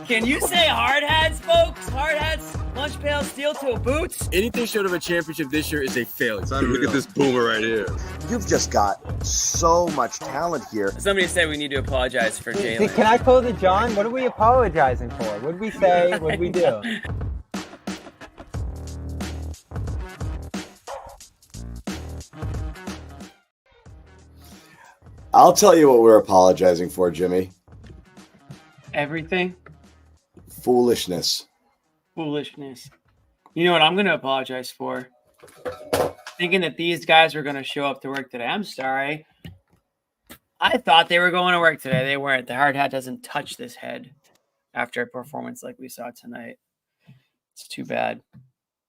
Can you say hard hats, folks? Hard hats, lunch pail, steel toe boots. Anything short of a championship this year is a failure. Look at this boomer right here. You've just got so much talent here. Somebody said we need to apologize for Jaylen. Can I close it, John? What are we apologizing for? What did we say? What did we do? I'll tell you what we're apologizing for, Jimmy. Everything? Foolishness. Foolishness. You know what I'm going to apologize for? Thinking that these guys were going to show up to work today. I'm sorry. I thought they were going to work today. They weren't. The hard hat doesn't touch this head after a performance like we saw tonight. It's too bad.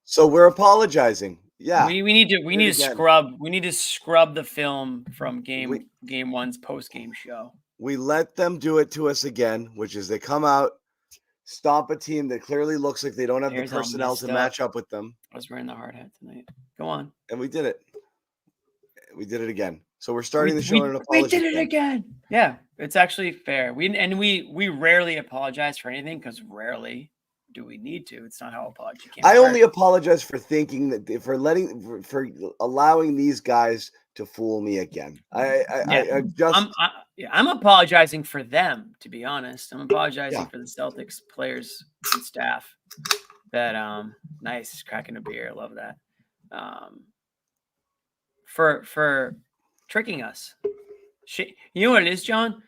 So we're apologizing. Yeah. We need to scrub the film from game one's post-game show. We let them do it to us again, which is they come out, stomp a team that clearly looks like they don't have the personnel to match up with them. I was wearing the hard hat tonight. Go on. And we did it. We did it again. So we're starting the show in an apology. We did it again. Yeah, it's actually fair. We rarely apologize for anything because rarely do we need to. It's not how apology came. I only apologize for thinking that for allowing these guys to fool me again. I'm apologizing for them, to be honest. I'm apologizing for the Celtics players and staff. That nice cracking a beer, love that. For tricking us. You know what it is, John?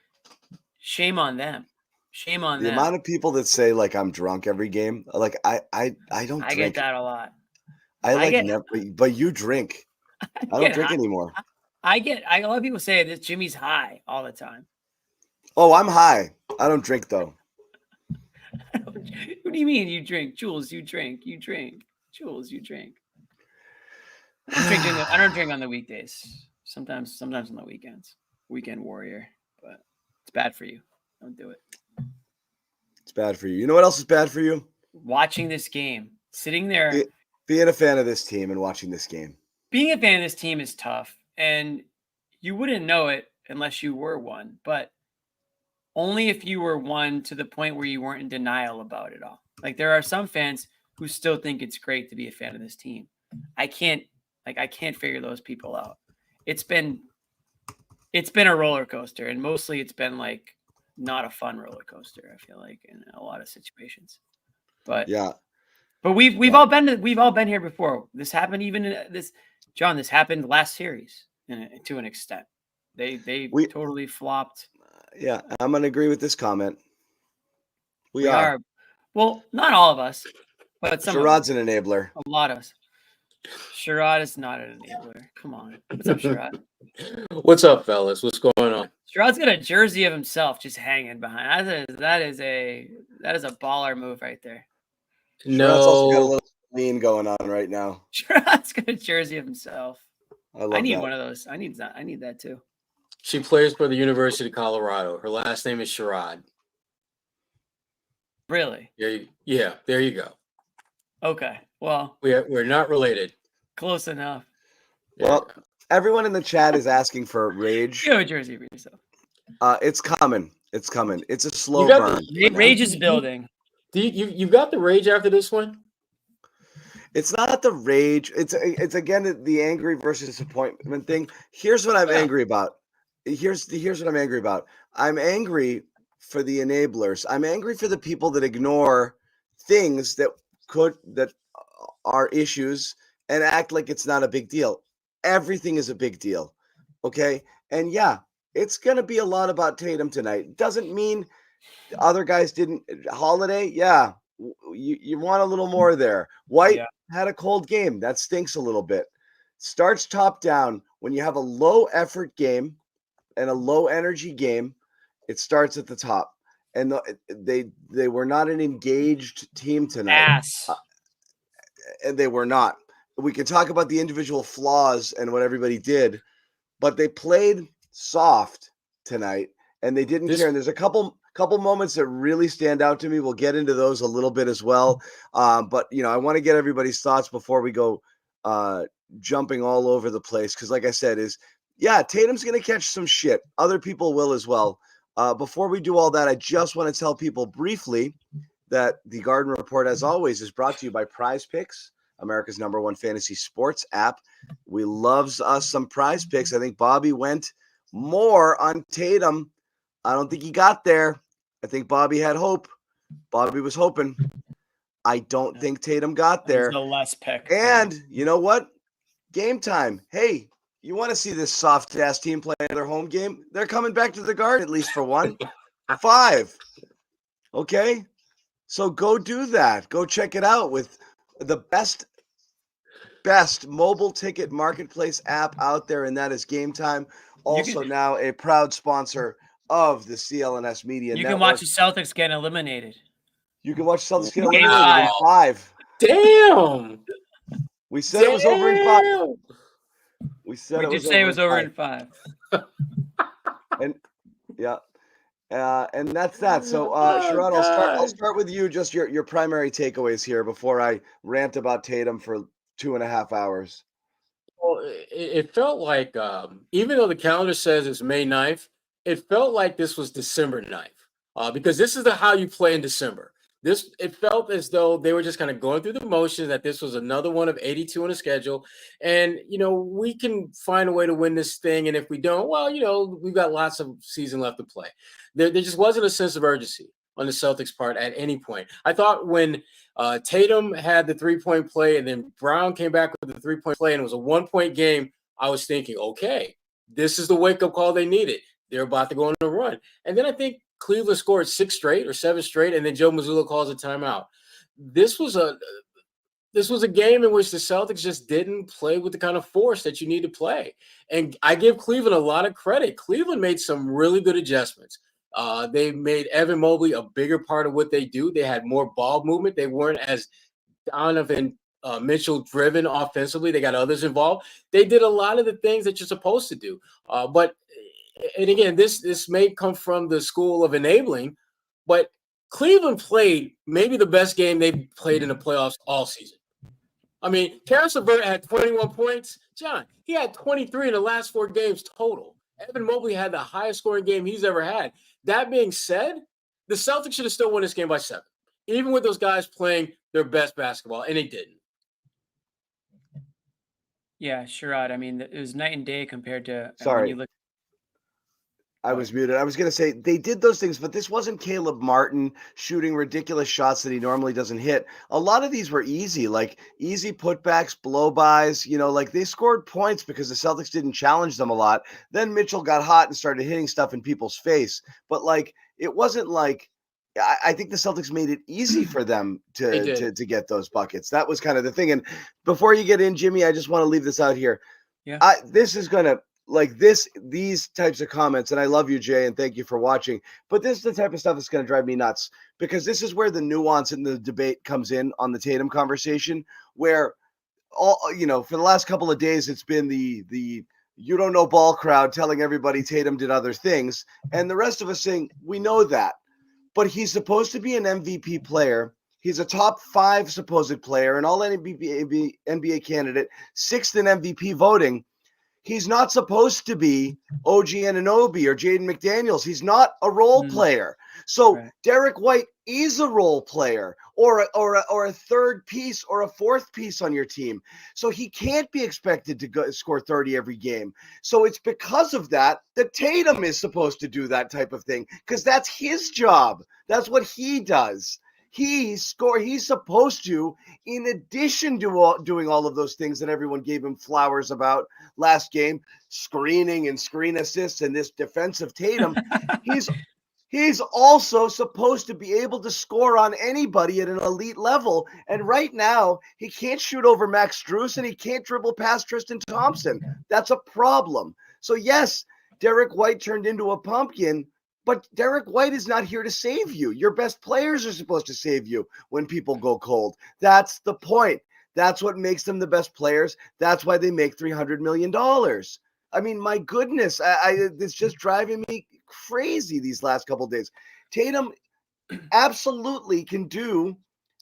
Shame on them. Shame on them. The amount of people that say like I'm drunk every game, like I don't. I get that a lot. But you drink. I don't drink anymore. A lot of people say that Jimmy's high all the time. Oh, I'm high. I don't drink though. What do you mean you drink? Jules, you drink. You drink. Jules, you drink. I don't drink on the weekdays. Sometimes on the weekends. Weekend warrior. But it's bad for you. Don't do it. It's bad for you. You know what else is bad for you? Watching this game. Sitting there. Being a fan of this team and watching this game. Being a fan of this team is tough. And you wouldn't know it unless you were one. But only if you were one to the point where you weren't in denial about it all. Like there are some fans who still think it's great to be a fan of this team. I can't figure those people out. It's been a roller coaster, and mostly it's been like not a fun roller coaster, I feel like, in a lot of situations. But yeah. But we've all been here before. This happened this happened last series to an extent. They totally flopped. Yeah, I'm going to agree with this comment. We are. Well, not all of us, but some. Sherrod's an enabler. A lot of us. Sherrod is not an enabler. Come on. What's up, Sherrod? What's up, fellas? What's going on? Sherrod's got a jersey of himself just hanging behind. That is a baller move right there. No. Sherrod's also got a little lean going on right now. Sherrod's got a jersey of himself. I need that. one of those. I need that too. She plays for the University of Colorado. Her last name is Sherrod. Really? Yeah, there you go. Okay. Well, we're not related. Close enough. Well, everyone in the chat is asking for rage. You have a jersey for yourself. It's coming. It's coming. It's a slow burn. Rage is building. You got the rage after this one? It's not the rage. It's again the angry versus disappointment thing. Here's what I'm angry about. Here's what I'm angry about. I'm angry for the enablers. I'm angry for the people that ignore things that are issues and act like it's not a big deal. Everything is a big deal. Okay? And yeah, it's going to be a lot about Tatum tonight. Doesn't mean the other guys didn't. Holiday, yeah. You want a little more there. White had a cold game. That stinks a little bit. Starts top down. When you have a low effort game and a low energy game, it starts at the top. And they were not an engaged team tonight. And they were not. We can talk about the individual flaws and what everybody did, but they played soft tonight and they didn't care. And there's a couple moments that really stand out to me. We'll get into those a little bit as well. But I want to get everybody's thoughts before we go jumping all over the place. Cause like I said, Tatum's going to catch some shit. Other people will as well. Before we do all that, I just want to tell people briefly that the Garden Report, as always, is brought to you by Prize Picks, America's #1 fantasy sports app. We loves us some Prize Picks. I think Bobby went more on Tatum. I don't think he got there. I think Bobby had hope. Bobby was hoping. I don't think Tatum got there. He's the less pick. And you know what? Game time. Hey, you want to see this soft-ass team play their home game? They're coming back to the Garden, at least for one. 5. Okay? So go do that. Go check it out with the best mobile ticket marketplace app out there, and that is Game Time. Also now a proud sponsor of the CLNS Media You Network. can watch the Celtics get eliminated. You can watch Celtics get Game eliminated in 5. Damn. We said it was over in 5. We said We it did was say it over was in over 5. in 5. And yeah. And that's that. So, Sherrod, I'll start with you. Just your primary takeaways here before I rant about Tatum for 2.5 hours. Well, it felt like, even though the calendar says it's May 9th, it felt like this was December 9th, because this is how you play in December. It felt as though they were just kind of going through the motions, that this was another one of 82 on the schedule. And, we can find a way to win this thing. And if we don't, well, we've got lots of season left to play. There just wasn't a sense of urgency on the Celtics' part at any point. I thought when Tatum had the 3-point play and then Brown came back with the 3-point play and it was a 1-point game, I was thinking, okay, this is the wake-up call they needed. They're about to go on a run. And then I think Cleveland scored 6 straight or 7 straight, and then Joe Mazzulla calls a timeout. This was a game in which the Celtics just didn't play with the kind of force that you need to play. And I give Cleveland a lot of credit. Cleveland made some really good adjustments. They made Evan Mobley a bigger part of what they do. They had more ball movement. They weren't as Donovan Mitchell driven offensively. They got others involved. They did a lot of the things that you're supposed to do. And again, this may come from the school of enabling, but Cleveland played maybe the best game they've played in the playoffs all season. I mean, Karis LeVert had 21 points. John, he had 23 in the last 4 games total. Evan Mobley had the highest scoring game he's ever had. That being said, the Celtics should have still won this game by 7, even with those guys playing their best basketball, and they didn't. Yeah, Sherrod. I mean, it was night and day compared to Sorry. when you look. I was muted. I was going to say they did those things, but this wasn't Caleb Martin shooting ridiculous shots that he normally doesn't hit. A lot of these were easy, like easy putbacks, blow-bys. Like they scored points because the Celtics didn't challenge them a lot. Then Mitchell got hot and started hitting stuff in people's face. But it wasn't like I think the Celtics made it easy for them to get those buckets. That was kind of the thing. And before you get in, Jimmy, I just want to leave this out here. Yeah. This is going to. These types of comments, and I love you, Jay, and thank you for watching, but this is the type of stuff that's going to drive me nuts, because this is where the nuance in the debate comes in on the Tatum conversation, where for the last couple of days, it's been the you don't know ball crowd telling everybody Tatum did other things, and the rest of us saying, we know that, but he's supposed to be an MVP player. He's a top 5 supposed player, an all NBA candidate, 6th in MVP voting. He's not supposed to be OG Anunoby or Jaden McDaniels. He's not a role player. So right. Derek White is a role player or a third piece or a fourth piece on your team. So he can't be expected to score 30 every game. So it's because of that Tatum is supposed to do that type of thing, because that's his job. That's what he does. He's supposed to, in addition to doing all of those things that everyone gave him flowers about last game, screening and screen assists and this defensive Tatum, he's also supposed to be able to score on anybody at an elite level. And right now, he can't shoot over Max Strus and he can't dribble past Tristan Thompson. That's a problem. So yes, Derek White turned into a pumpkin, but Derek White is not here to save you. Your best players are supposed to save you when people go cold. That's the point. That's what makes them the best players. That's why they make $300 million. I mean, my goodness, it's just driving me crazy these last couple of days. Tatum absolutely can do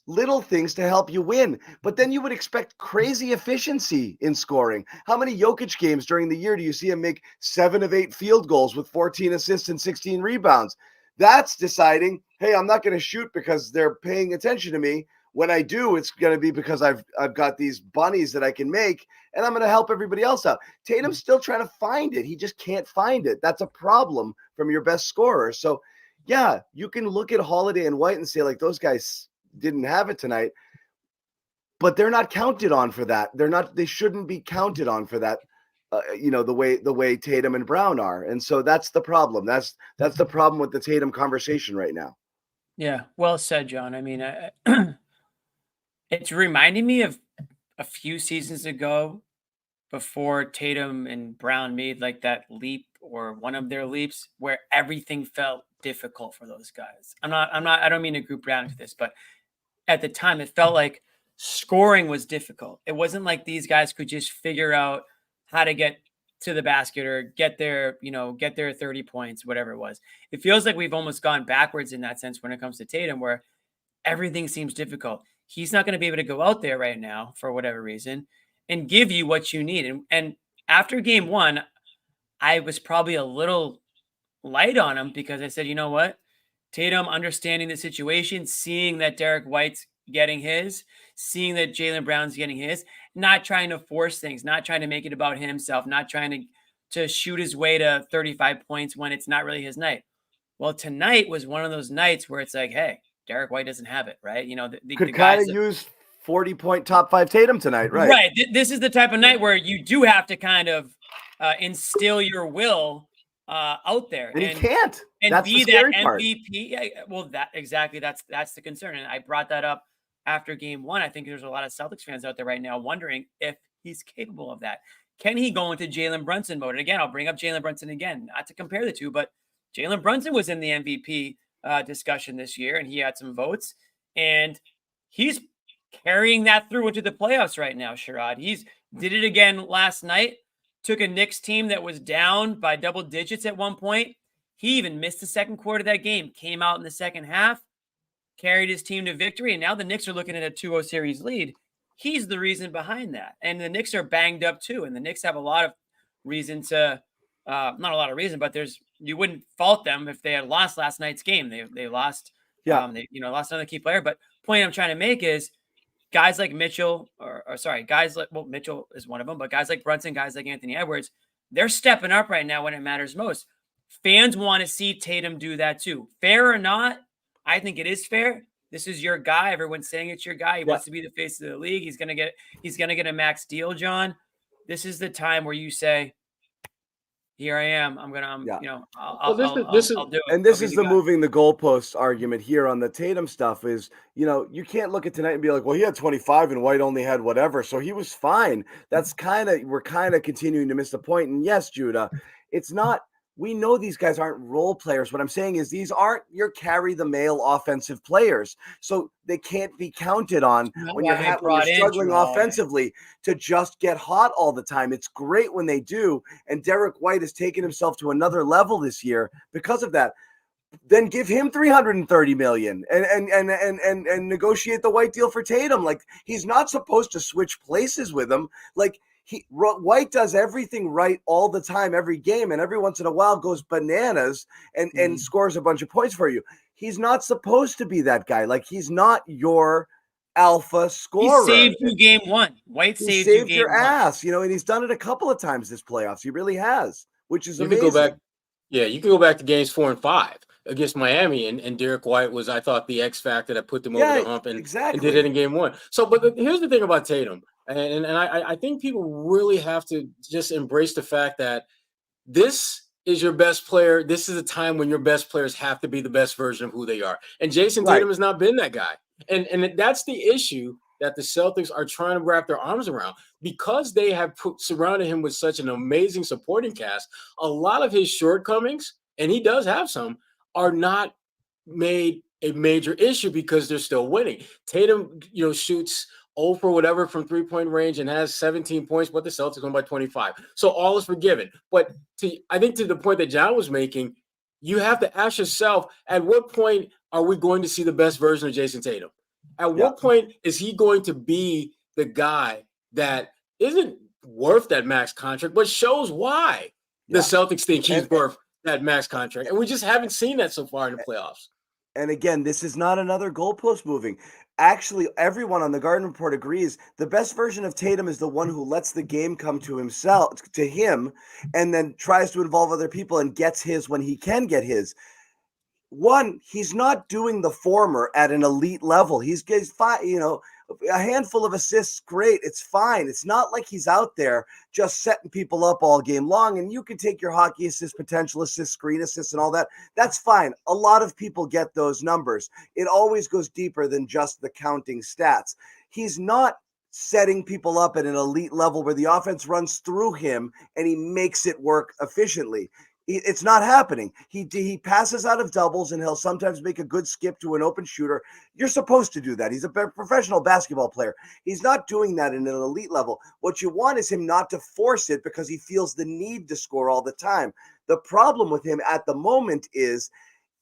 little things to help you win. But then you would expect crazy efficiency in scoring. How many Jokic games during the year do you see him make 7 of 8 field goals with 14 assists and 16 rebounds? That's deciding, hey, I'm not going to shoot because they're paying attention to me. When I do, it's going to be because I've got these bunnies that I can make, and I'm going to help everybody else out. Tatum's still trying to find it. He just can't find it. That's a problem from your best scorer. So, yeah, you can look at Holiday and White and say, like, those guys didn't have it tonight, but they're not counted on for that. They shouldn't be counted on for that. The way Tatum and Brown are. And so that's the problem. That's the problem with the Tatum conversation right now. Yeah, well said, John. I mean, it's reminding me of a few seasons ago before Tatum and Brown made like that leap or one of their leaps where everything felt difficult for those guys. I don't mean to group Brown into this, but at the time it felt like scoring was difficult. It wasn't like these guys could just figure out how to get to the basket or get their 30 points, whatever it was. It feels like we've almost gone backwards in that sense when it comes to Tatum, where everything seems difficult. He's not going to be able to go out there right now for whatever reason and give you what you need. And after game one, I was probably a little light on him because I said, you know what? Tatum understanding the situation, seeing that Derek White's getting his, seeing that Jaylen Brown's getting his, not trying to force things, not trying to make it about himself, not trying to shoot his way to 35 points when it's not really his night. Well, tonight was one of those nights where it's like, hey, Derek White doesn't have it, right? You know, could kind of use 40-point top 5 Tatum tonight, right? Right. This is the type of night where you do have to kind of instill your will out there, and he can't. And that's be the scary that part. MVP. Yeah, well, that's the concern, and I brought that up after game one. I think there's a lot of Celtics fans out there right now wondering if he's capable of that. Can he go into Jalen Brunson mode? And again, I'll bring up Jalen Brunson again, not to compare the two, but Jalen Brunson was in the MVP discussion this year, and he had some votes, and he's carrying that through into the playoffs right now. Sherrod, he's did it again last night. Took a Knicks team that was down by double digits at one point. He even missed the second quarter of that game, came out in the second half, carried his team to victory, and now the Knicks are looking at a 2-0 series lead. He's the reason behind that. And the Knicks are banged up too, and the Knicks have a lot of reason to not a lot of reason, but you wouldn't fault them if they had lost last night's game. They lost lost another key player, but point I'm trying to make is guys like Mitchell, Mitchell is one of them, but guys like Brunson, guys like Anthony Edwards, they're stepping up right now when it matters most. Fans want to see Tatum do that too. Fair or not, I think it is fair. This is your guy. Everyone's saying it's your guy. He wants to be the face of the league. He's gonna get a max deal, John. This is the time where you say, here I am. I'll do it. And this is the moving the goalposts argument here on the Tatum stuff is, you can't look at tonight and be like, well, he had 25 and White only had whatever. So he was fine. We're kind of continuing to miss the point. And yes, Judah, it's not, we know these guys aren't role players. What I'm saying is these aren't your carry the mail offensive players. So they can't be counted on when you're struggling offensively to just get hot all the time. It's great when they do. And Derek White has taken himself to another level this year because of that. Then give him $330 million and negotiate the White deal for Tatum. Like, he's not supposed to switch places with him. Like, White does everything right all the time, every game, and every once in a while goes bananas and scores a bunch of points for you. He's not supposed to be that guy. Like, he's not your alpha scorer. He saved you game one. White saved you game your one. ass, and he's done it a couple of times this playoffs. He really has, which is amazing. You can go back to games 4 and 5 against Miami, and Derek White was, I thought, the X factor that put them over the hump and did it in game one. So, but here's the thing about Tatum. And I think people really have to just embrace the fact that this is your best player. This is a time when your best players have to be the best version of who they are. And Jayson Tatum has not been that guy. And that's the issue that the Celtics are trying to wrap their arms around. Because they have surrounded him with such an amazing supporting cast, a lot of his shortcomings, and he does have some, are not made a major issue because they're still winning. Tatum, shoots 0 for whatever from three-point range and has 17 points, but the Celtics won by 25. So all is forgiven. But I think to the point that John was making, you have to ask yourself, at what point are we going to see the best version of Jayson Tatum? At what point is he going to be the guy that isn't worth that max contract, but shows why the Celtics think he's worth that max contract? And we just haven't seen that so far in the playoffs. And again, this is not another goalpost moving. Actually, everyone on the Garden Report agrees the best version of Tatum is the one who lets the game come to him, and then tries to involve other people and gets his when he can get his. One, he's not doing the former at an elite level. He's fine, a handful of assists, great. It's fine. It's not like he's out there just setting people up all game long. And you can take your hockey assist, potential assist, screen assists, and all that. That's fine. A lot of people get those numbers. It always goes deeper than just the counting stats. He's not setting people up at an elite level where the offense runs through him and he makes it work efficiently. It's not happening. He passes out of doubles, and he'll sometimes make a good skip to an open shooter. You're supposed to do that. He's a professional basketball player. He's not doing that in an elite level. What you want is him not to force it because he feels the need to score all the time. The problem with him at the moment is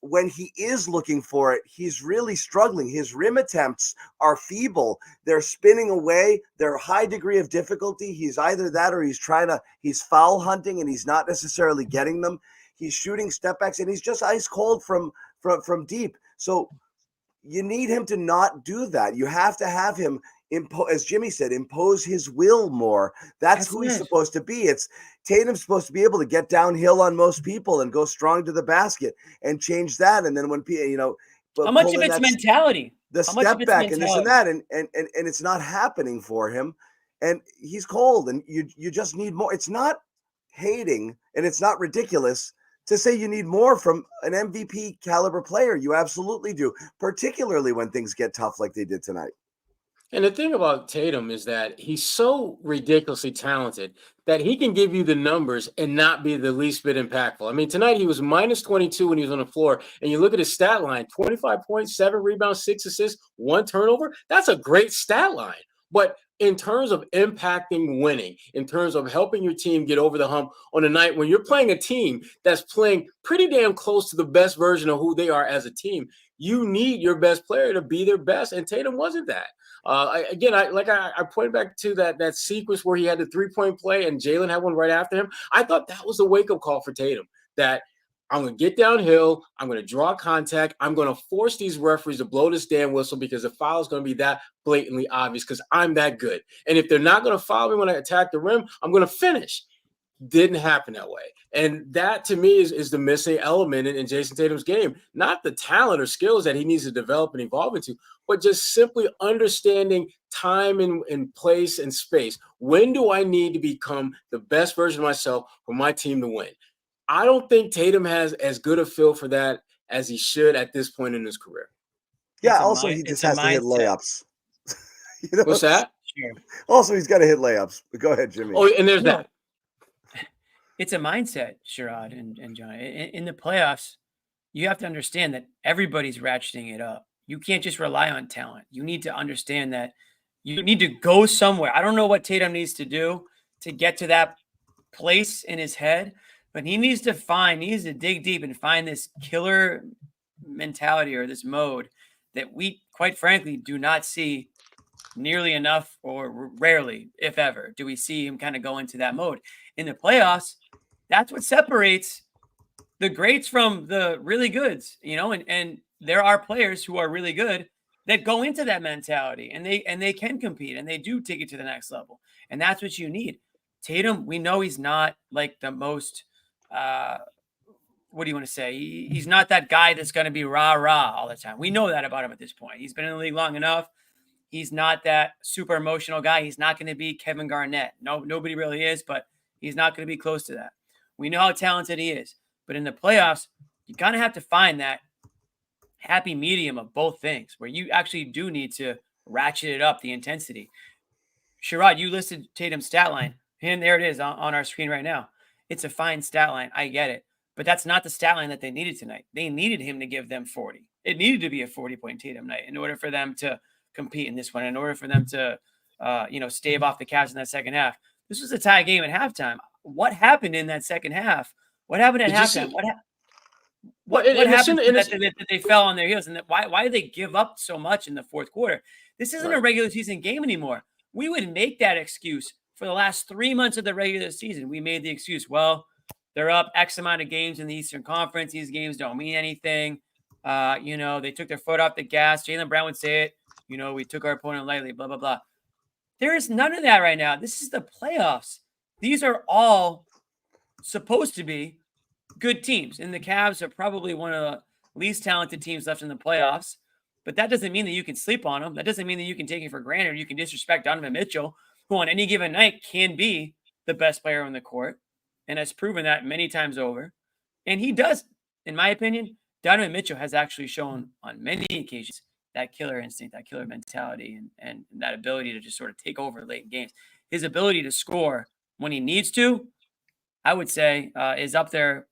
when he is looking for it, he's really struggling. His rim attempts are feeble. They're spinning away. They're a high degree of difficulty. He's either that or he's foul hunting and he's not necessarily getting them. He's shooting step backs and he's just ice cold from deep. So you need him to not do that. You have to have him as Jimmy said, impose his will more. That's who he's supposed to be. Tatum's supposed to be able to get downhill on most people and go strong to the basket and change that. And then when how much of it's mentality? The step back and this and that, and it's not happening for him. And he's cold, and you just need more. It's not hating, and it's not ridiculous to say you need more from an MVP caliber player. You absolutely do, particularly when things get tough like they did tonight. And the thing about Tatum is that he's so ridiculously talented that he can give you the numbers and not be the least bit impactful. I mean, tonight he was minus 22 when he was on the floor, and you look at his stat line, 25 points, 7 rebounds, 6 assists, 1 turnover. That's a great stat line. But in terms of impacting winning, in terms of helping your team get over the hump on a night when you're playing a team that's playing pretty damn close to the best version of who they are as a team, you need your best player to be their best, and Tatum wasn't that. I pointed back to that sequence where he had the 3-point play and Jaylen had one right after him. I thought that was a wake-up call for Tatum, that I'm going to get downhill, I'm going to draw contact, I'm going to force these referees to blow this damn whistle because the foul is going to be that blatantly obvious because I'm that good. And if they're not going to foul me when I attack the rim, I'm going to finish. Didn't happen that way. And that, to me, is the missing element in Jayson Tatum's game. Not the talent or skills that he needs to develop and evolve into, but just simply understanding time and place and space. When do I need to become the best version of myself for my team to win? I don't think Tatum has as good a feel for that as he should at this point in his career. Yeah, also he just has to hit layups. What's that? Sure. Also, he's got to hit layups. But go ahead, Jimmy. Oh, and there's that. It's a mindset, Sherrod and John. In the playoffs, you have to understand that everybody's ratcheting it up. You can't just rely on talent. You need to understand that you need to go somewhere. I don't know what Tatum needs to do to get to that place in his head, but he needs to dig deep and find this killer mentality or this mode that we, quite frankly, do not see nearly enough, or rarely, if ever, do we see him kind of go into that mode. In the playoffs, that's what separates the greats from the really goods, and there are players who are really good that go into that mentality and they can compete and they do take it to the next level. And that's what you need. Tatum, we know he's not like the most, what do you want to say? He's not that guy that's going to be rah-rah all the time. We know that about him at this point. He's been in the league long enough. He's not that super emotional guy. He's not going to be Kevin Garnett. No, nobody really is, but he's not going to be close to that. We know how talented he is. But in the playoffs, you kind of have to find that happy medium of both things where you actually do need to ratchet it up, the intensity. Sherrod, you listed Tatum's stat line, and there it is on our screen right now. It's a fine stat line. I get it. But that's not the stat line that they needed tonight. They needed him to give them 40. It needed to be a 40-point Tatum night in order for them to compete in this one, in order for them to, stave off the Cavs in that second half. This was a tie game at halftime. What happened in that second half? What happened at halftime? what happened that they fell on their heels, and why did they give up so much in the fourth quarter? This isn't a regular season game anymore. We would make that excuse for the last 3 months of the regular season. We made the excuse, well, they're up X amount of games in the Eastern Conference. These games don't mean anything. They took their foot off the gas. Jaylen Brown would say it. We took our opponent lightly, blah, blah, blah. There is none of that right now. This is the playoffs. These are all supposed to be good teams. And the Cavs are probably one of the least talented teams left in the playoffs. But that doesn't mean that you can sleep on them. That doesn't mean that you can take it for granted. You can disrespect Donovan Mitchell, who on any given night can be the best player on the court and has proven that many times over. And he does, in my opinion, Donovan Mitchell has actually shown on many occasions that killer instinct, that killer mentality, and that ability to just sort of take over late in games. His ability to score when he needs to, I would say, is up there,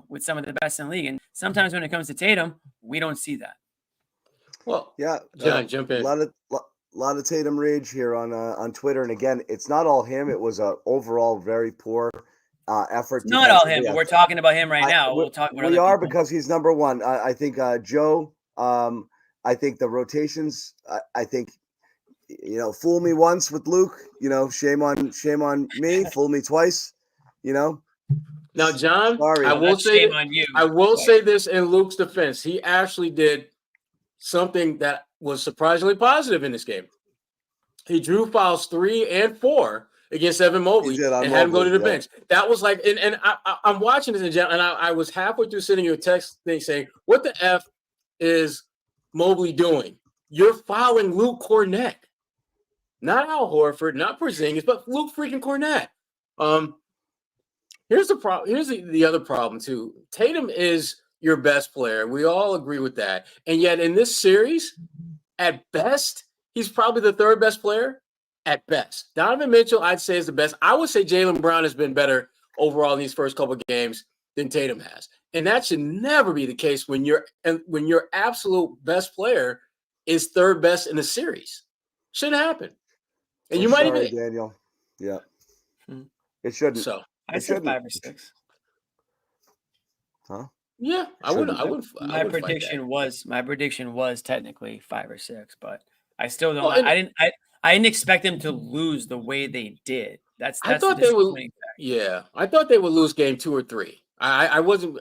with some of the best in the league. And sometimes when it comes to Tatum, we don't see that. Well, yeah, John, jump in. A lot of Tatum rage here on Twitter, and again, it's not all him. It was a overall very poor effort. It's not all him, but we're talking about him right now. We'll talk about we are people. Because he's number one. I think Joe. I think the rotations. I think fool me once with Luke. Shame on me. Fool me twice. Now, John, sorry, I will say shame on you. I will say this in Luke's defense. He actually did something that was surprisingly positive in this game. He drew fouls 3 and 4 against Evan Mobley and had him go to the bench. That was like, and I'm watching this, and I was halfway through sending you a text thing saying, what the F is Mobley doing? You're fouling Luke Cornett. Not Al Horford, not Porzingis, but Luke freaking Cornett. Here's the problem. Here's the other problem, too. Tatum is your best player. We all agree with that. And yet in this series, at best, he's probably the third best player. At best. Donovan Mitchell, I'd say, is the best. I would say Jaylen Brown has been better overall in these first couple of games than Tatum has. And that should never be the case when your absolute best player is third best in the series. Shouldn't happen. And you might even Daniel. Yeah. It shouldn't. So I said 5 or 6. Huh? Yeah, I would. My prediction was technically 5 or 6, but I still don't. I didn't expect them to lose the way they did. I thought they would. Yeah, I thought they would lose game 2 or 3. I wasn't,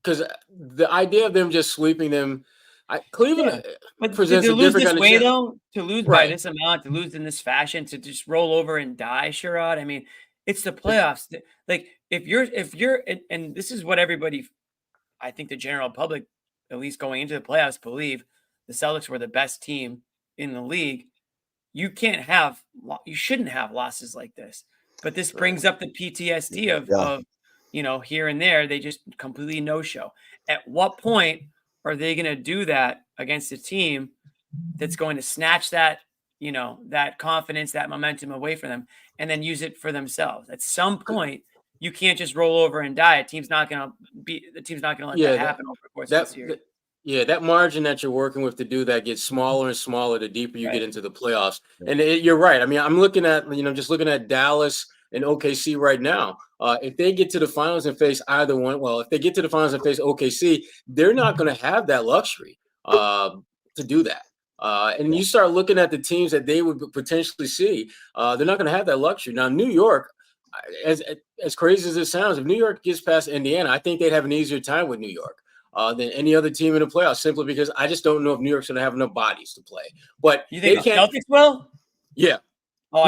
because the idea of them just sweeping them. Cleveland presents a different kind of way, though. To lose by this amount, to lose in this fashion, to just roll over and die, Sherrod. I mean, it's the playoffs. Like if you're, and this is what everybody, I think the general public, at least going into the playoffs, believe the Celtics were the best team in the league. You shouldn't have losses like this. But this brings up the PTSD of here and there, they just completely no-show. At what point are they going to do that against a team that's going to snatch that, that confidence, that momentum away from them, and then use it for themselves? At some point, you can't just roll over and die. The team's not going to let that happen over the course of the series. That margin that you're working with to do that gets smaller and smaller the deeper you get into the playoffs. And you're right. I mean, I'm looking at, just looking at Dallas and OKC right now. If they get to the finals and face either one, if they get to the finals and face OKC, they're not going to have that luxury to do that. And you start looking at the teams that they would potentially see, they're not going to have that luxury. Now, New York, as crazy as it sounds, if New York gets past Indiana, I think they'd have an easier time with New York than any other team in the playoffs, simply because I just don't know if New York's going to have enough bodies to play. But you think the Celtics will? Yeah. Oh,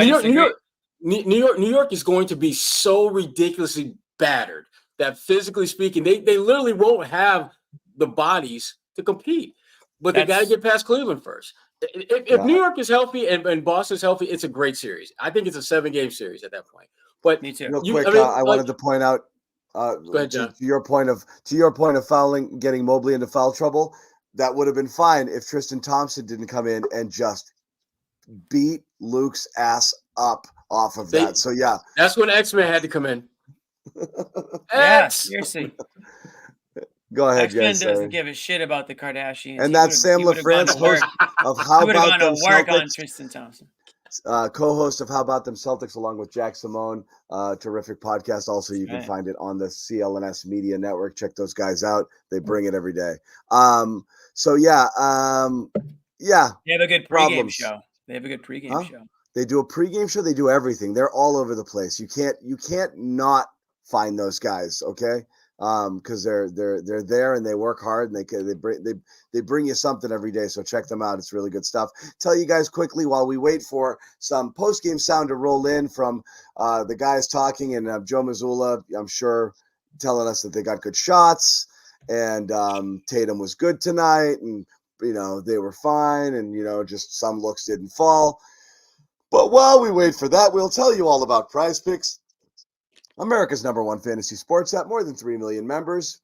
New York is going to be so ridiculously battered that, physically speaking, they literally won't have the bodies to compete. But they got to get past Cleveland first. If New York is healthy and Boston's healthy, it's a great series. I think it's a 7-game series at that point. But me too. Real quick, I wanted to point out go ahead, John. to your point of fouling, getting Mobley into foul trouble. That would have been fine if Tristan Thompson didn't come in and just beat Luke's ass up off of that. So that's when X-Men had to come in. Yeah, seriously. Go ahead, X-Men guys. doesn't give a shit about the Kardashians. And that's Sam LaFrance host of How About Them work on Celtics. Tristan Thompson. co-host of How About Them Celtics, along with Jack Simone. Terrific podcast. Also, you can Right. find it on the CLNS Media Network. Check those guys out. They bring it every day. Yeah, They have a good pregame problems. show. They have a good pregame Huh? show. They do a pregame show. They do everything. They're all over the place. You can't not find those guys. Okay, because they're there and they work hard and they bring you something every day. So check them out. It's really good stuff. Tell you guys quickly while we wait for some post game sound to roll in from the guys talking and Joe Mazzulla. I'm sure telling us that they got good shots and Tatum was good tonight and they were fine and just some looks didn't fall. But while we wait for that, we'll tell you all about Prize Picks, America's #1 fantasy sports app, more than 3 million members.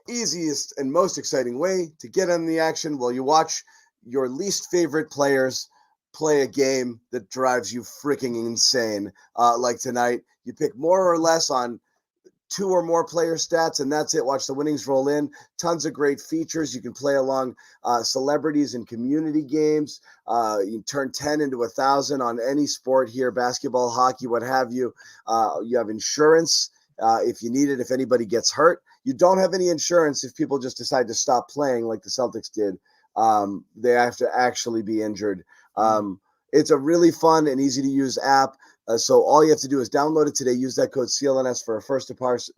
Easiest and most exciting way to get in the action while you watch your least favorite players play a game that drives you freaking insane. Like tonight, you pick more or less on 2 or more player stats, and that's it. Watch the winnings roll in. Tons of great features. You can play along celebrities and community games. You turn 10 into 1,000 on any sport here, basketball, hockey, what have you. You have insurance if you need it, if anybody gets hurt. You don't have any insurance if people just decide to stop playing like the Celtics did. They have to actually be injured. It's a really fun and easy to use app. So all you have to do is download it today. Use that code CLNS for a first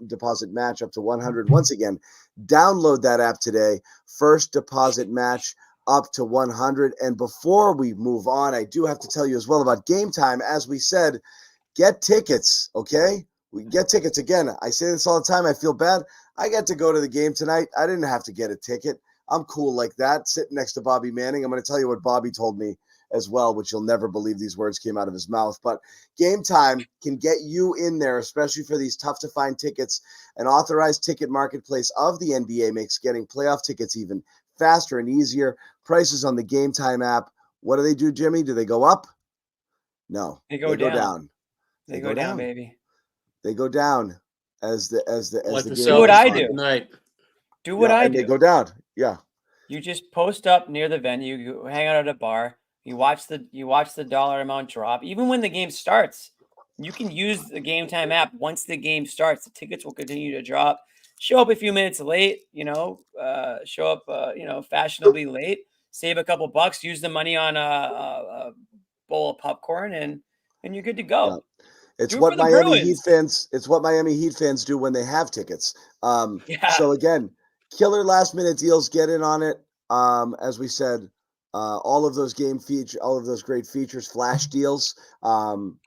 deposit match up to 100. Once again, download that app today. First deposit match up to 100. And before we move on, I do have to tell you as well about Game Time. As we said, get tickets, okay? We get tickets. Again, I say this all the time. I feel bad. I get to go to the game tonight. I didn't have to get a ticket. I'm cool like that, sitting next to Bobby Manning. I'm going to tell you what Bobby told me as well, which you'll never believe these words came out of his mouth. But Game Time can get you in there, especially for these tough-to-find tickets. An authorized ticket marketplace of the NBA makes getting playoff tickets even faster and easier. Prices on the Game Time app. What do they do, Jimmy? Do they go up? No. They go down. They go down, baby. They go down as the Like game the Do what I goes on. do. tonight. Do what I and do. they go down. Yeah. You just post up near the venue. You hang out at a bar. You watch the dollar amount drop. Even when the game starts, you can use the Game Time app. Once the game starts, the tickets will continue to drop. Show up a few minutes late. Show up fashionably late. Save a couple bucks. Use the money on a bowl of popcorn, and you're good to go. Yeah. It's Do it what for the Miami Heat Bruins. fans do when they have tickets. Yeah. So again, killer last minute deals. Get in on it. As we said, all of those great features, flash deals,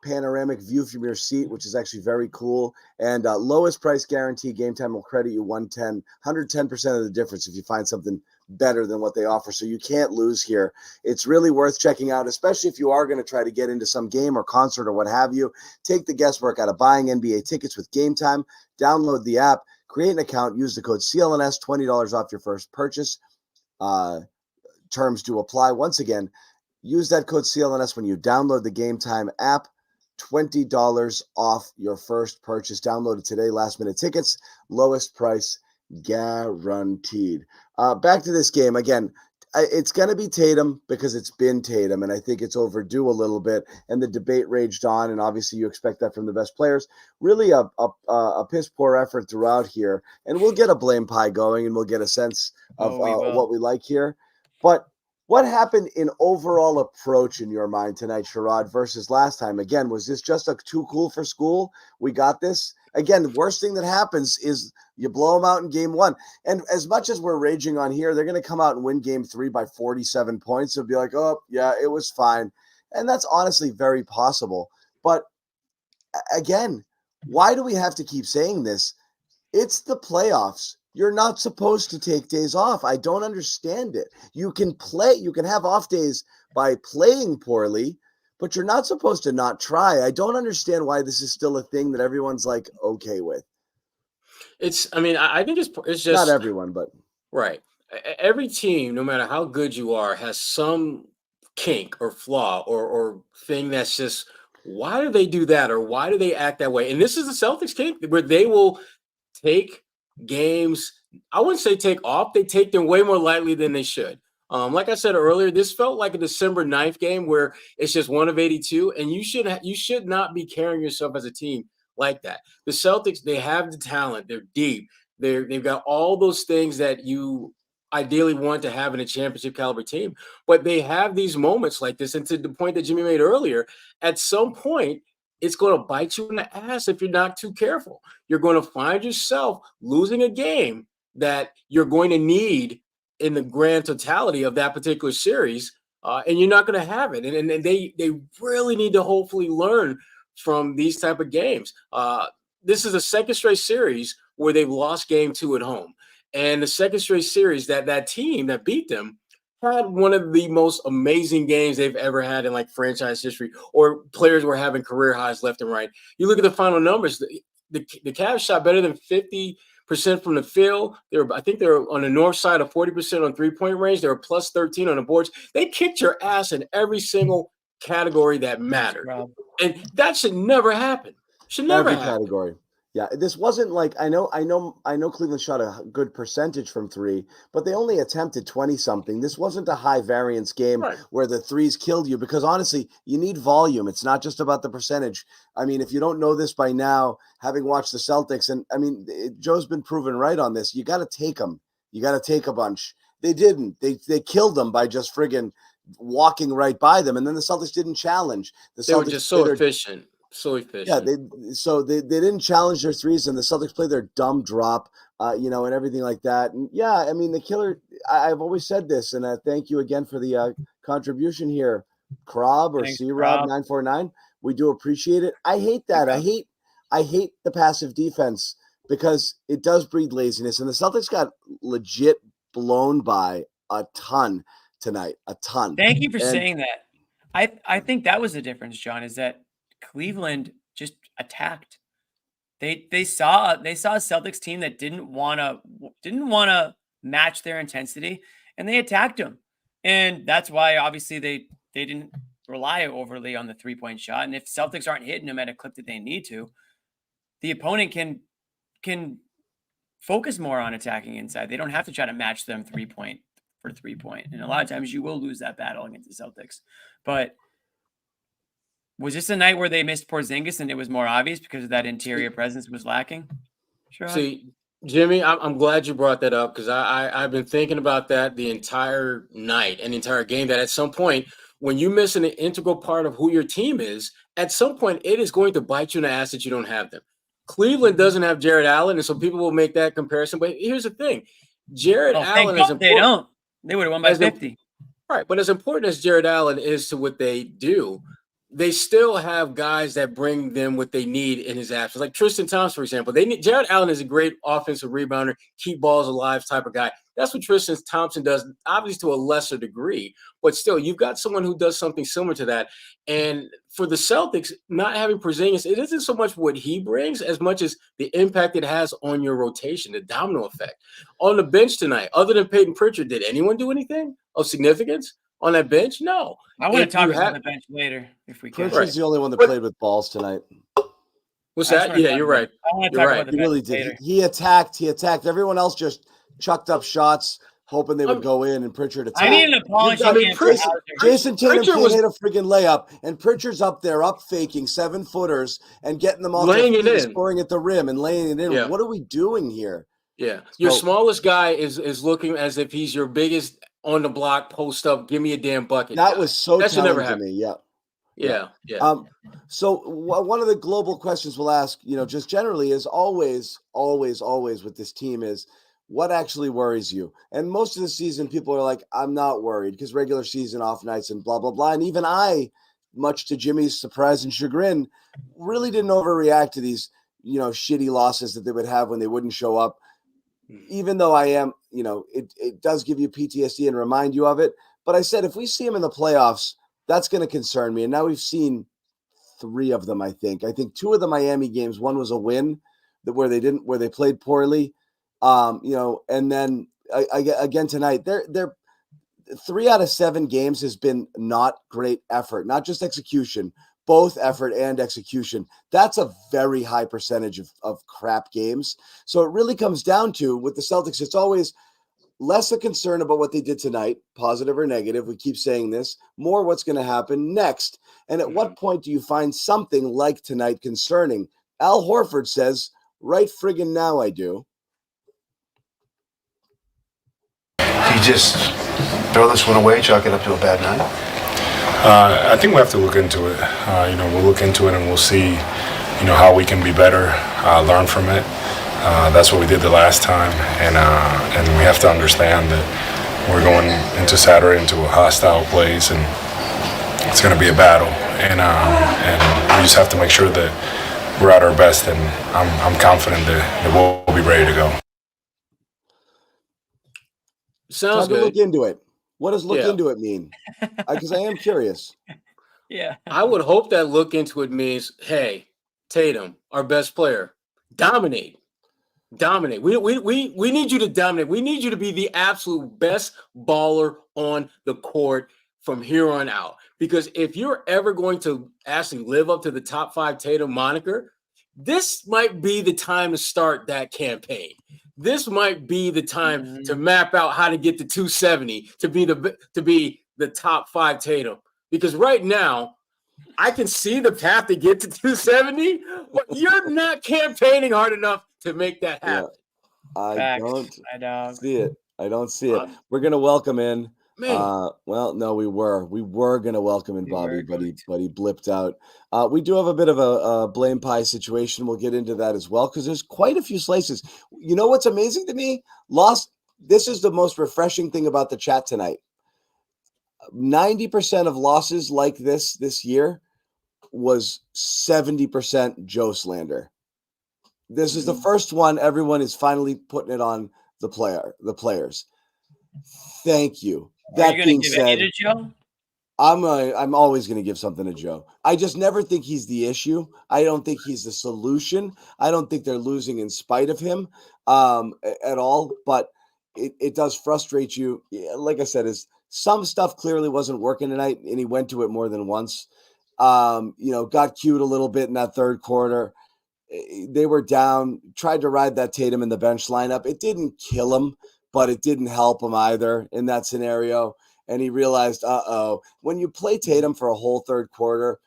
panoramic view from your seat, which is actually very cool, and lowest price guarantee. Game Time will credit you 110% of the difference if you find something better than what they offer. So you can't lose here. It's really worth checking out, especially if you are going to try to get into some game or concert or what have you. Take the guesswork out of buying NBA tickets with Game Time. Download the app, create an account, use the code CLNS, $20 off your first purchase. Terms do apply. Once again, use that code CLNS when you download the Game Time app. $20 off your first purchase. Download it today. Last minute tickets, lowest price guaranteed. Back to this game again. It's going to be Tatum because it's been Tatum, and I think it's overdue a little bit. And the debate raged on, and obviously you expect that from the best players. Really a piss poor effort throughout here, and we'll get a blame pie going, and we'll get a sense of what we like here. But what happened in overall approach in your mind tonight, Sherrod, versus last time? Again, was this just too cool for school? We got this. Again, the worst thing that happens is you blow them out in game 1. And as much as we're raging on here, they're going to come out and win game 3 by 47 points. It'll be like, oh, yeah, it was fine. And that's honestly very possible. But again, why do we have to keep saying this? It's the playoffs. You're not supposed to take days off. I don't understand it. You can have off days by playing poorly, but you're not supposed to not try. I don't understand why this is still a thing that everyone's like okay with. I think it's just not everyone, but right. Every team, no matter how good you are, has some kink or flaw or thing that's just, why do they do that or why do they act that way? And this is the Celtics kink where they will take games. I wouldn't say take off. They take them way more lightly than they should. Like I said earlier, this felt like a December 9th game where it's just one of 82, and you should not be carrying yourself as a team like that. The Celtics, they have the talent, they're deep, they've got all those things that you ideally want to have in a championship caliber team, but they have these moments like this. And to the point that Jimmy made earlier, at some point, it's going to bite you in the ass if you're not too careful. You're going to find yourself losing a game that you're going to need in the grand totality of that particular series, and you're not going to have it. And they really need to hopefully learn from these type of games. This is a second straight series where they've lost game 2 at home, and the second straight series that team that beat them had one of the most amazing games they've ever had in like franchise history, or players were having career highs left and right. You look at the final numbers, the Cavs shot better than 50% from the field. I think they were on the north side of 40% on 3-point range. They were plus 13 on the boards. They kicked your ass in every single category that mattered. And that should never happen. Should never Every happen. category. Yeah, this wasn't like I know Cleveland shot a good percentage from 3, but they only attempted 20 something. This wasn't a high variance game where the threes killed you, because honestly, you need volume. It's not just about the percentage. I mean, if you don't know this by now, having watched the Celtics, and I mean, Joe's been proven right on this. You got to take them. You got to take a bunch. They didn't. They killed them by just friggin' walking right by them, and then the Celtics didn't challenge. They were just so efficient. So efficient. Yeah, they didn't challenge their threes, and the Celtics played their dumb drop, and everything like that. And yeah, I mean, the killer. I've always said this, and thank you again for the contribution here, Krob or C-Rob 949. We do appreciate it. I hate that. I hate the passive defense because it does breed laziness, and the Celtics got legit blown by a ton tonight. A ton. Thank you for saying that. I think that was the difference, John, is that Cleveland just attacked. They saw a Celtics team that didn't want to match their intensity, and they attacked them. And that's why obviously they didn't rely overly on the 3-point shot. And if Celtics aren't hitting them at a clip that they need to, the opponent can focus more on attacking inside. They don't have to try to match them 3-point for 3-point. And a lot of times you will lose that battle against the Celtics. But was this a night where they missed Porzingis and it was more obvious because of that interior presence was lacking? Sure. See, Jimmy, I'm glad you brought that up, because I've been thinking about that the entire night and the entire game, that at some point when you miss an integral part of who your team is, at some point it is going to bite you in the ass that you don't have them. Cleveland doesn't have Jared Allen, and so people will make that comparison. But here's the thing. Jared Allen is important. They don't. They would have won by 50. Right, but as important as Jared Allen is to what they do, they still have guys that bring them what they need in his absence. Like Tristan Thompson, for example. Jared Allen is a great offensive rebounder, keep balls alive type of guy. That's what Tristan Thompson does, obviously to a lesser degree. But still, you've got someone who does something similar to that. And for the Celtics, not having Porzingis, it isn't so much what he brings as much as the impact it has on your rotation, the domino effect. On the bench tonight, other than Peyton Pritchard, did anyone do anything of significance on that bench? No. I want to talk about the bench later if we can. Pritchard's the only one that played with balls tonight. What's that? Yeah, you're right. You're right. He really did. He attacked. Everyone else just chucked up shots, hoping they would go in, and Pritchard attacked. I need an apology. Jayson Tatum can't hit a freaking layup, and Pritchard's up there, up faking 7-footers and getting them all laying it in, scoring at the rim and laying it in. Yeah. What are we doing here? Yeah, your smallest guy is looking as if he's your biggest on the block, post up, give me a damn bucket. That was so telling to me. Yeah. So one of the global questions we'll ask, just generally is always with this team is, what actually worries you? And most of the season, people are like, I'm not worried because regular season off nights and blah, blah, blah. And even I, much to Jimmy's surprise and chagrin, really didn't overreact to these, shitty losses that they would have when they wouldn't show up. Even though I am, it does give you PTSD and remind you of it. But I said, if we see them in the playoffs, that's going to concern me. And now we've seen 3 of them, I think. I think 2 of the Miami games, one was a win where they played poorly. And then again tonight, they're 3 out of 7 games has been not great effort, not just execution, both effort and execution. That's a very high percentage of crap games. So it really comes down to, with the Celtics, it's always, less a concern about what they did tonight, positive or negative. We keep saying this. More what's going to happen next. And at what point do you find something like tonight concerning? Al Horford says, right friggin' now I do. You just throw this one away, chalk it up to a bad night? I think we have to look into it. We'll look into it and we'll see, how we can be better, learn from it. That's what we did the last time, and we have to understand that we're going into Saturday into a hostile place, and it's going to be a battle. And we just have to make sure that we're at our best, and I'm confident that we'll be ready to go. Sounds Time to good. look into it. What does look Yeah. into it mean? Because I am curious. Yeah. I would hope that look into it means, hey, Tatum, our best player, dominate. We need you to dominate. We need you to be the absolute best baller on the court from here on out. Because if you're ever going to actually live up to the top 5 Tatum moniker, this might be the time to start that campaign. This might be the time to map out how to get to 270 to be the top 5 Tatum. Because right now, I can see the path to get to 270, but you're not campaigning hard enough to make that happen. Yeah, I Facts. don't see it. I don't see it. We're gonna welcome in. We were gonna welcome in Bobby, but he blipped out. We do have a bit of a blame pie situation. We'll get into that as well because there's quite a few slices. You know what's amazing to me? This is the most refreshing thing about the chat tonight. 90% of losses like this year was 70% Joe slander. This is the first one. Everyone is finally putting it on the players. Thank you. That being said, Joe? I'm always going to give something to Joe. I just never think he's the issue. I don't think he's the solution. I don't think they're losing in spite of him at all. But it does frustrate you. Like I said, is some stuff clearly wasn't working tonight, and he went to it more than once. Got cute a little bit in that third quarter. They were down, tried to ride that Tatum in the bench lineup. It didn't kill him, but it didn't help him either in that scenario. And he realized, when you play Tatum for a whole third quarter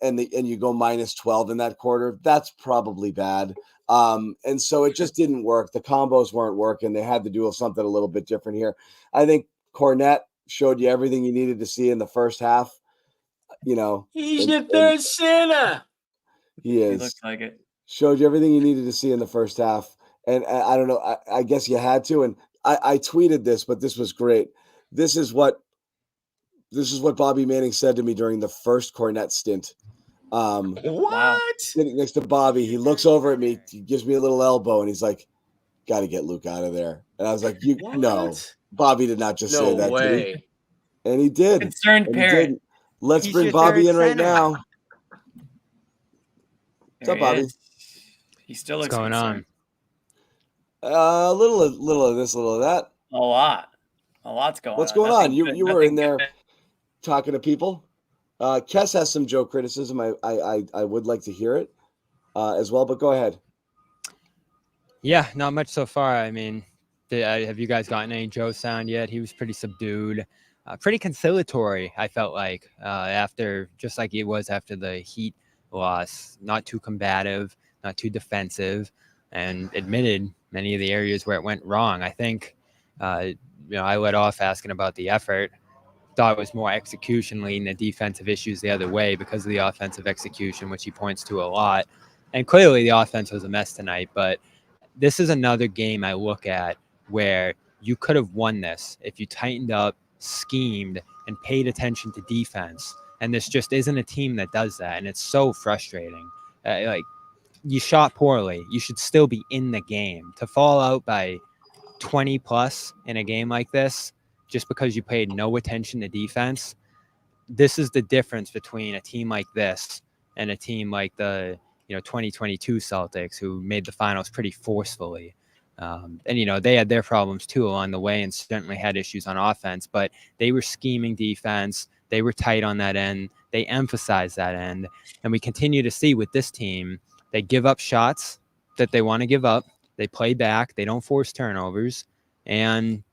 and you go minus 12 in that quarter, that's probably bad. And so it just didn't work. The combos weren't working. They had to do something a little bit different here. I think Cornette showed you everything you needed to see in the first half. He's your third center. He is. He looks like it. Showed you everything you needed to see in the first half. And I don't know. I guess you had to. And I tweeted this, but this was great. This is what Bobby Manning said to me during the first Cornette stint. What? Sitting next to Bobby, he looks over at me, he gives me a little elbow, and he's like, "Got to get Luke out of there." And I was like, No, Bobby did not just say that to me. And he did. Concerned parent. Let's bring Bobby in right now. What's up, Bobby? He still looks What's going concerned. On? A little of this, a little of that. A lot's going on. What's going on? You were in there good. talking to people. Kess has some Joe criticism. I would like to hear it as well, but go ahead. Yeah, not much so far. I mean, have you guys gotten any Joe sound yet? He was pretty subdued, pretty conciliatory, I felt like, after, just like it was after the Heat loss. Not too combative, not too defensive, and admitted many of the areas where it went wrong. I think, I led off asking about the effort. Thought it was more execution leading the defensive issues the other way because of the offensive execution, which he points to a lot. And clearly the offense was a mess tonight, but this is another game I look at where you could have won this if you tightened up, schemed, and paid attention to defense. And this just isn't a team that does that. And it's so frustrating. You shot poorly. You should still be in the game. To fall out by 20 plus in a game like this, just because you paid no attention to defense, this is the difference between a team like this and a team like the 2022 Celtics, who made the finals pretty forcefully. And they had their problems too along the way and certainly had issues on offense, but they were scheming defense. They were tight on that end. They emphasized that end. And we continue to see with this team, they give up shots that they want to give up. They play back. They don't force turnovers. And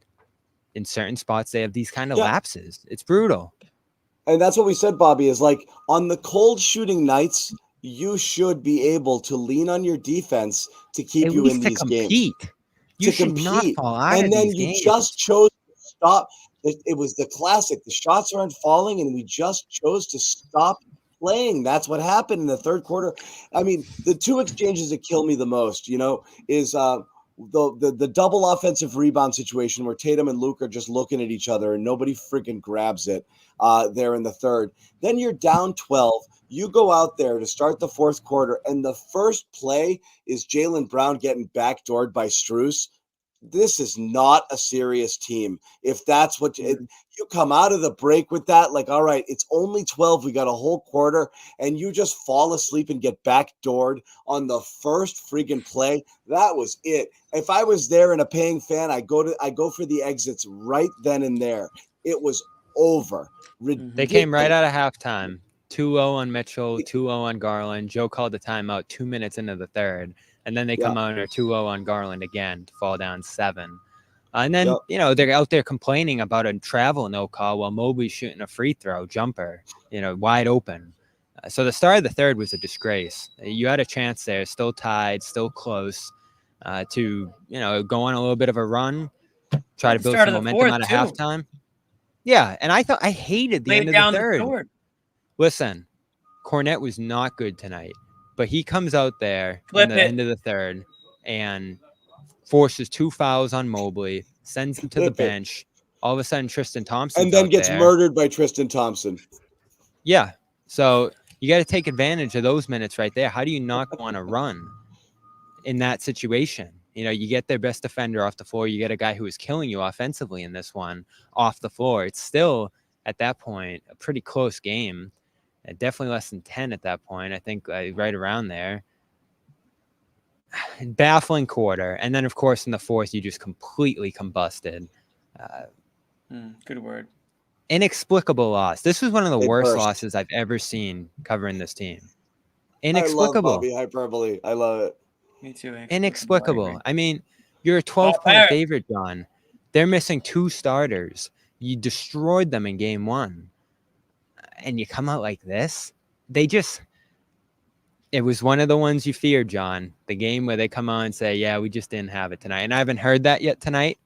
in certain spots they have these kind of Yeah. lapses. It's brutal. And that's what we said, Bobby, is like on the cold shooting nights, you should be able to lean on your defense to keep At you least in to these games. compete. You should not fall out And of then these you games. just chose to stop. It was the classic. The shots aren't falling, and we just chose to stop playing. That's what happened in the third quarter. I mean, the two exchanges that kill me the most, is the double offensive rebound situation where Tatum and Luke are just looking at each other and nobody freaking grabs it there in the third. Then you're down 12. You go out there to start the fourth quarter, and the first play is Jaylen Brown getting backdoored by Strus. This is not a serious team. If that's what you come out of the break with that, like, all right, it's only 12. We got a whole quarter, and you just fall asleep and get backdoored on the first freaking play. That was it. If I was there and a paying fan, I go for the exits right then and there. It was over. They came right out of halftime. 2-0 on Mitchell, 2-0 on Garland. Joe called the timeout 2 minutes into the third. And then they come out and are 2-0 on Garland again to fall down 7. And then, they're out there complaining about a travel no call while Mobley's shooting a free throw jumper, wide open. So the start of the third was a disgrace. You had a chance there, still tied, still close, to, go on a little bit of a run, try to build some momentum out of halftime. Yeah, and I hated the end of the third. Listen, Cornette was not good tonight. But he comes out there in the end of the third and forces 2 fouls on Mobley, sends him to the bench. All of a sudden, Tristan Thompson and then gets murdered by Tristan Thompson. Yeah. So you got to take advantage of those minutes right there. How do you not want to run in that situation? You get their best defender off the floor. You get a guy who is killing you offensively in this one off the floor. It's still, at that point, a pretty close game. Definitely less than 10 at that point. I think right around there. Baffling quarter. And then, of course, in the fourth, you just completely combusted. Good word. Inexplicable loss. This was one of the worst losses I've ever seen covering this team. Inexplicable. I love Bobby hyperbole. I love it. Me too. Inexplicable. I mean, you're a 12-point favorite, John. They're missing 2 starters. You destroyed them in game 1. And you come out like this, it was one of the ones you feared, John. The game where they come out and say, yeah, we just didn't have it tonight. And I haven't heard that yet tonight,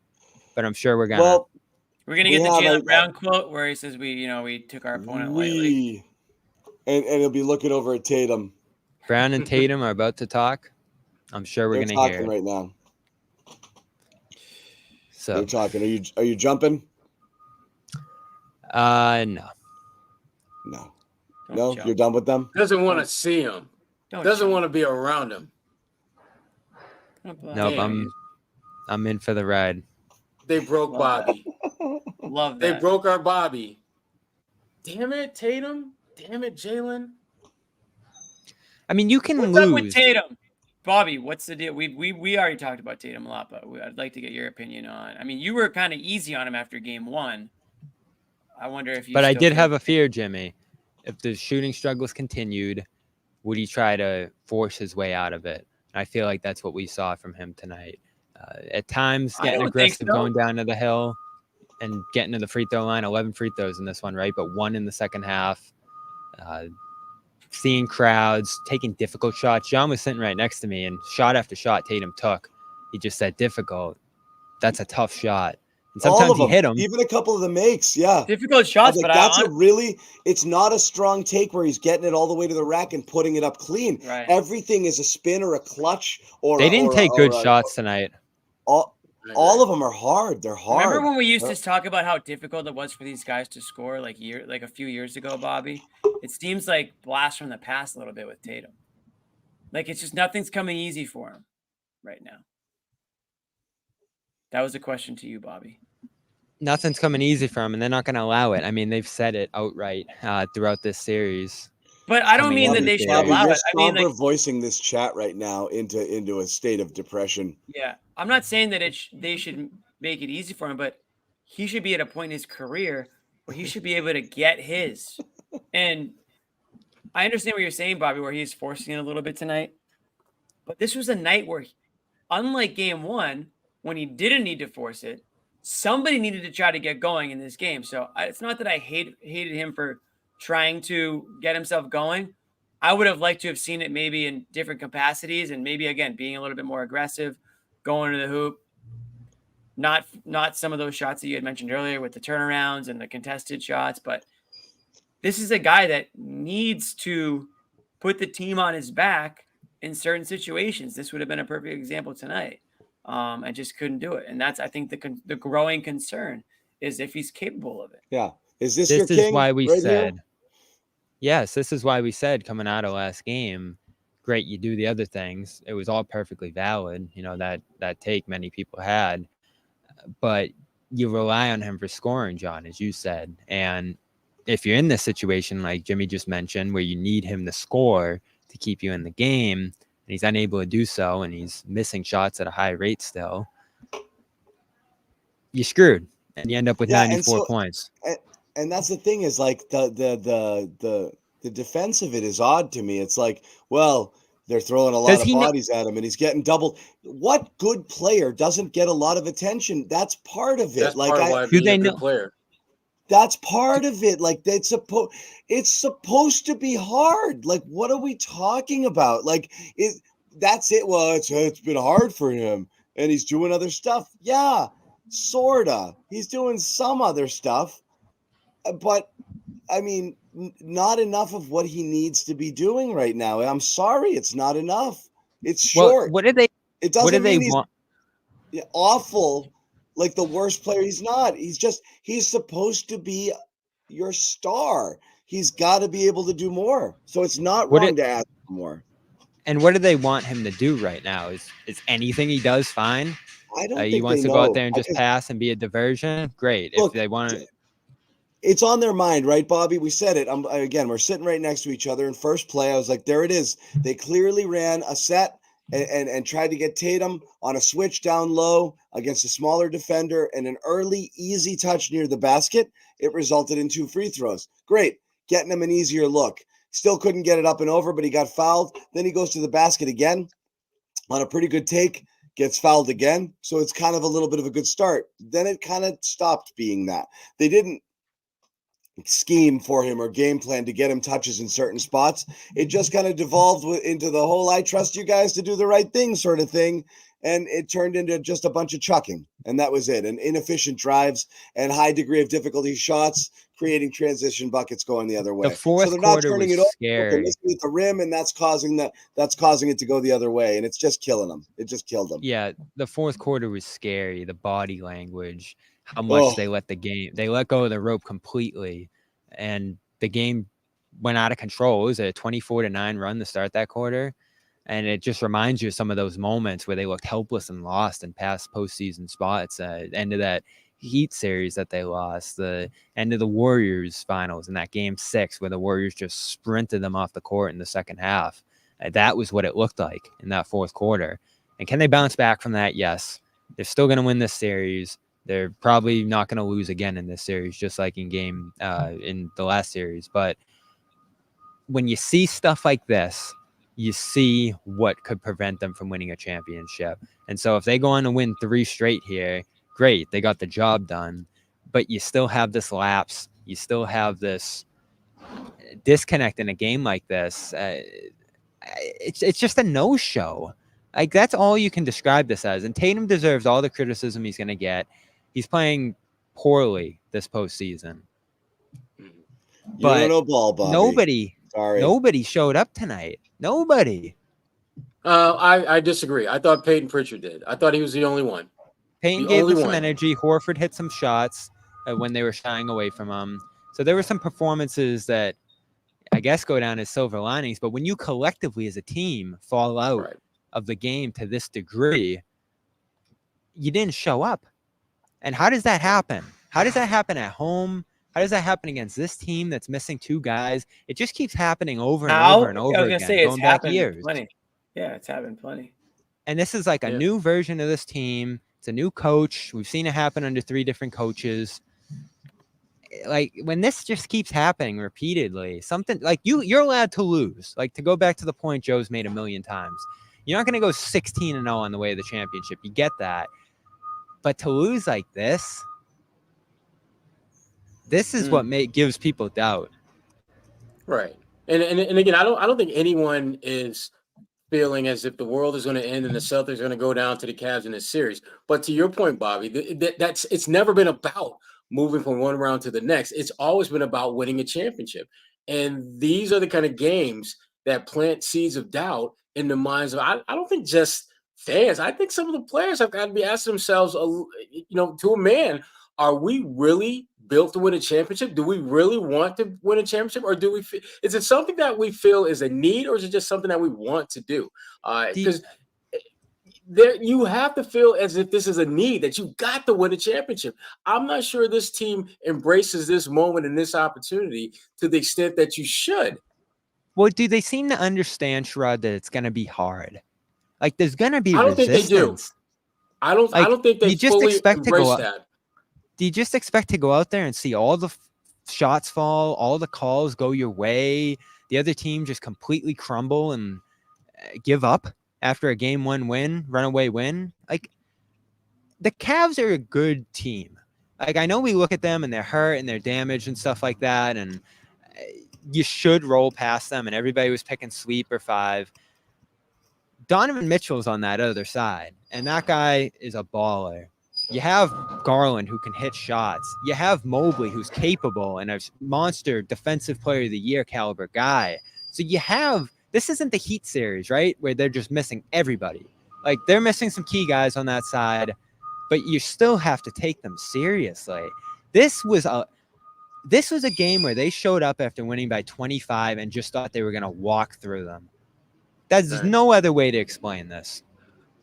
but I'm sure we're going to. Well, we're going to get the Jaylen Brown quote where he says we took our opponent lightly. And he'll be looking over at Tatum. Brown and Tatum are about to talk. I'm sure we're going to hear it right now. So they're talking. Are you jumping? No. No, you're done with them? Doesn't want to see him. Doesn't want to be around him. Nope, I'm in for the ride. They broke Bobby. Love that. They broke our Bobby. Damn it, Tatum. Damn it, Jaylen. I mean, you can lose. What's up with Tatum? Bobby, what's the deal? We already talked about Tatum a lot, but I'd like to get your opinion on. I mean, you were kind of easy on him after game 1. I wonder if you. But I did have a fear, Jimmy. If the shooting struggles continued, would he try to force his way out of it? I feel like that's what we saw from him tonight. At times, getting aggressive, going down to the hill, and getting to the free throw line. 11 free throws in this one, right? But 1 in the second half. Seeing crowds, taking difficult shots. John was sitting right next to me, and shot after shot Tatum took. He just said difficult. That's a tough shot. And sometimes he hit him. Even a couple of the makes, yeah. Difficult shots, but it's not a strong take where he's getting it all the way to the rack and putting it up clean. Right. Everything is a spin or a clutch. They didn't take good shots tonight. All of them are hard. They're hard. Remember when we used to talk about how difficult it was for these guys to score like a few years ago, Bobby? It seems like blast from the past a little bit with Tatum. Like it's just nothing's coming easy for him right now. That was a question to you, Bobby. Nothing's coming easy for him, and they're not going to allow it. I mean, they've said it outright throughout this series. But I don't mean that they should allow it. I mean, like, voicing this chat right now into a state of depression. Yeah, I'm not saying that they should make it easy for him, but he should be at a point in his career where he should be able to get his. And I understand what you're saying, Bobby, where he's forcing it a little bit tonight. But this was a night where, unlike game 1, when he didn't need to force it, somebody needed to try to get going in this game. So it's not that I hated him for trying to get himself going. I would have liked to have seen it maybe in different capacities and maybe, again, being a little bit more aggressive, going to the hoop. Not some of those shots that you had mentioned earlier with the turnarounds and the contested shots, but this is a guy that needs to put the team on his back in certain situations. This would have been a perfect example tonight. I just couldn't do it. And that's, I think, the growing concern is if he's capable of it. Yeah. Is this This your is king why we right said, here? yes, this is why we said coming out of last game, great, you do the other things. It was all perfectly valid, that take many people had. But you rely on him for scoring, John, as you said. And if you're in this situation, like Jimmy just mentioned, where you need him to score to keep you in the game, and he's unable to do so, and he's missing shots at a high rate still, you're screwed. And you end up with 94 points. And that's the thing is like the defense of it is odd to me. It's like, well, they're throwing a lot of bodies at him and he's getting doubled. What good player doesn't get a lot of attention? That's part of it. That's part of why being a good player. That's part of it. Like it's supposed to be hard. Like, what are we talking about? Like, that's it. Well, it's been hard for him and he's doing other stuff. Yeah, sorta. He's doing some other stuff, but I mean, not enough of what he needs to be doing right now. I'm sorry, it's not enough. It's short. What did they? It doesn't what do they mean want? he's awful, like the worst player. He's not. He's supposed to be your star. He's got to be able to do more. So it's not wrong to ask for more. And what do they want him to do right now? Is anything he does fine? I don't think he wants they to know. go out there and just pass and be a diversion. Great. Look, if they want to. It's on their mind, right, Bobby? We said it. Again, we're sitting right next to each other in first play. I was like, there it is. They clearly ran a set and tried to get Tatum on a switch down low against a smaller defender and an early, easy touch near the basket. It resulted in 2 free throws. Great. Getting him an easier look. Still couldn't get it up and over, but he got fouled. Then he goes to the basket again on a pretty good take, gets fouled again. So it's kind of a little bit of a good start. Then it kind of stopped being that. They didn't scheme for him or game plan to get him touches in certain spots. It just kind of devolved into the whole I trust you guys to do the right thing sort of thing. And it turned into just a bunch of chucking. And that was it. And inefficient drives and high degree of difficulty shots, creating transition buckets going the other way. The fourth so they're not quarter turning was it over. scary. They're missing at the rim, and that's causing it to go the other way. And it's just killing them. It just killed them. Yeah, the fourth quarter was scary. The body language, how much they let go of the rope completely, and the game went out of control. It was a 24-9 run to start that quarter, and it just reminds you of some of those moments where they looked helpless and lost in past postseason spots. End of that Heat series that they lost, the end of the Warriors finals in that game 6 where the Warriors just sprinted them off the court in the second half. That was what it looked like in that fourth quarter. And can they bounce back from that? Yes. They're still going to win this series. They're probably not going to lose again in this series, just like in the last series. But when you see stuff like this, you see what could prevent them from winning a championship. And so if they go on to win 3 straight here, great, they got the job done. But you still have this lapse. You still have this disconnect in a game like this. It's just a no-show. Like, that's all you can describe this as. And Tatum deserves all the criticism he's going to get. He's playing poorly this postseason. But you don't know ball, Bobby. Nobody showed up tonight. Nobody. I disagree. I thought Peyton Pritchard did. I thought he was the only one. Peyton gave them some energy. Horford hit some shots when they were shying away from him. So there were some performances that I guess go down as silver linings. But when you collectively as a team fall out of the game to this degree, you didn't show up. And how does that happen? How does that happen at home? How does that happen against this team that's missing 2 guys? It just keeps happening over and over and over again. I was going to say, it's happened plenty. Yeah, it's happened plenty. And this is like a new version of this team. It's a new coach. We've seen it happen under 3 different coaches. Like, when this just keeps happening repeatedly, something like you're allowed to lose. Like, to go back to the point Joe's made a million times, you're not going to go 16-0 on the way of the championship. You get that. But to lose like this is what gives people doubt. Right. And again, I don't think anyone is feeling as if the world is going to end and the Celtics are going to go down to the Cavs in this series. But to your point, Bobby, that's it's never been about moving from one round to the next. It's always been about winning a championship. And these are the kind of games that plant seeds of doubt in the minds of I don't think just fans. I think some of the players have got to be asking themselves, to a man, are we really built to win a championship? Do we really want to win a championship, or is it something that we feel is a need, or is it just something that we want to do? Because you have to feel as if this is a need, that you got to win a championship. I'm not sure this team embraces this moment and this opportunity to the extent that you should. Well, do they seem to understand, Sherrod, that it's going to be hard? Like, there's going to be I don't resistance. think they do. I don't think they fully embrace that. Do you just expect to go out there and see all the shots fall, all the calls go your way, the other team just completely crumble and give up after a game one win, runaway win? Like, the Cavs are a good team. Like, I know we look at them and they're hurt and they're damaged and stuff like that, and you should roll past them, and everybody was picking sweep or 5. Donovan Mitchell's on that other side, and that guy is a baller. You have Garland, who can hit shots. You have Mobley, who's capable and a monster defensive player of the year caliber guy. So this isn't the Heat series, right, where they're just missing everybody. Like, they're missing some key guys on that side, but you still have to take them seriously. This was a game where they showed up after winning by 25 and just thought they were going to walk through them. There's no other way to explain this.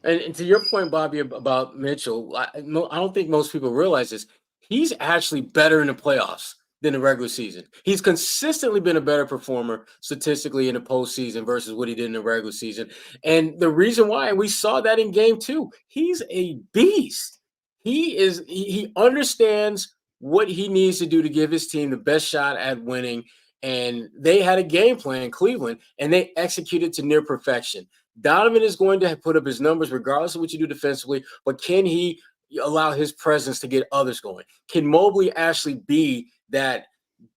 And to your point, Bobby, about Mitchell, I don't think most people realize this. He's actually better in the playoffs than the regular season. He's consistently been a better performer statistically in the postseason versus what he did in the regular season. And the reason why, we saw that in game 2, he's a beast. He understands what he needs to do to give his team the best shot at winning. And they had a game plan in Cleveland, and they executed to near perfection. Donovan is going to put up his numbers regardless of what you do defensively, but can he allow his presence to get others going? Can Mobley actually be that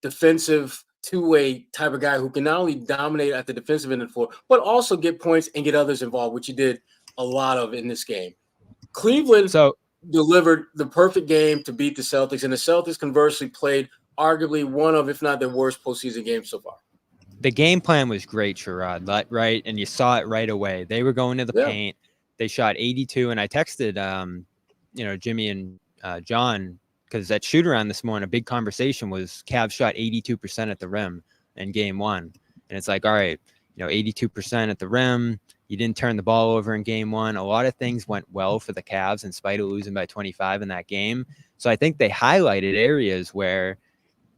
defensive two-way type of guy who can not only dominate at the defensive end of the floor, but also get points and get others involved, which he did a lot of in this game? Cleveland delivered the perfect game to beat the Celtics, and the Celtics conversely played arguably one of, if not their worst postseason games so far. The game plan was great, Sherrod, right? And you saw it right away. They were going to the paint. They shot 82, and I texted, Jimmy and John, because that shoot-around this morning, a big conversation was Cavs shot 82% at the rim in game 1. And it's like, all right, 82% at the rim. You didn't turn the ball over in game 1. A lot of things went well for the Cavs in spite of losing by 25 in that game. So I think they highlighted areas where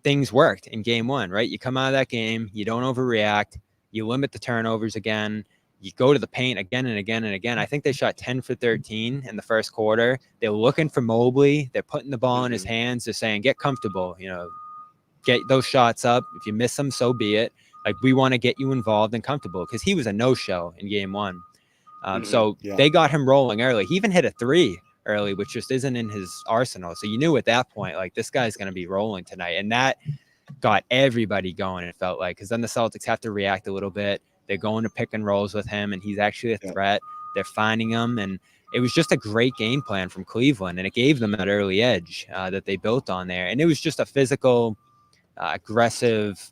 things worked in game 1, right? You come out of that game, you don't overreact, you limit the turnovers again, you go to the paint again and again and again. I think they shot 10 for 13 in the first quarter. They're looking for Mobley. They're putting the ball in his hands. They're saying, get comfortable, get those shots up. If you miss them, so be it. Like, we want to get you involved and comfortable, because he was a no-show in game 1. They got him rolling early. He even hit a 3 early, which just isn't in his arsenal. So you knew at that point, like, this guy's going to be rolling tonight. And that got everybody going, it felt like, because then the Celtics have to react a little bit. They're going to pick and rolls with him, and he's actually a threat. They're finding him. And it was just a great game plan from Cleveland, and it gave them that early edge that they built on there. And it was just a physical, aggressive,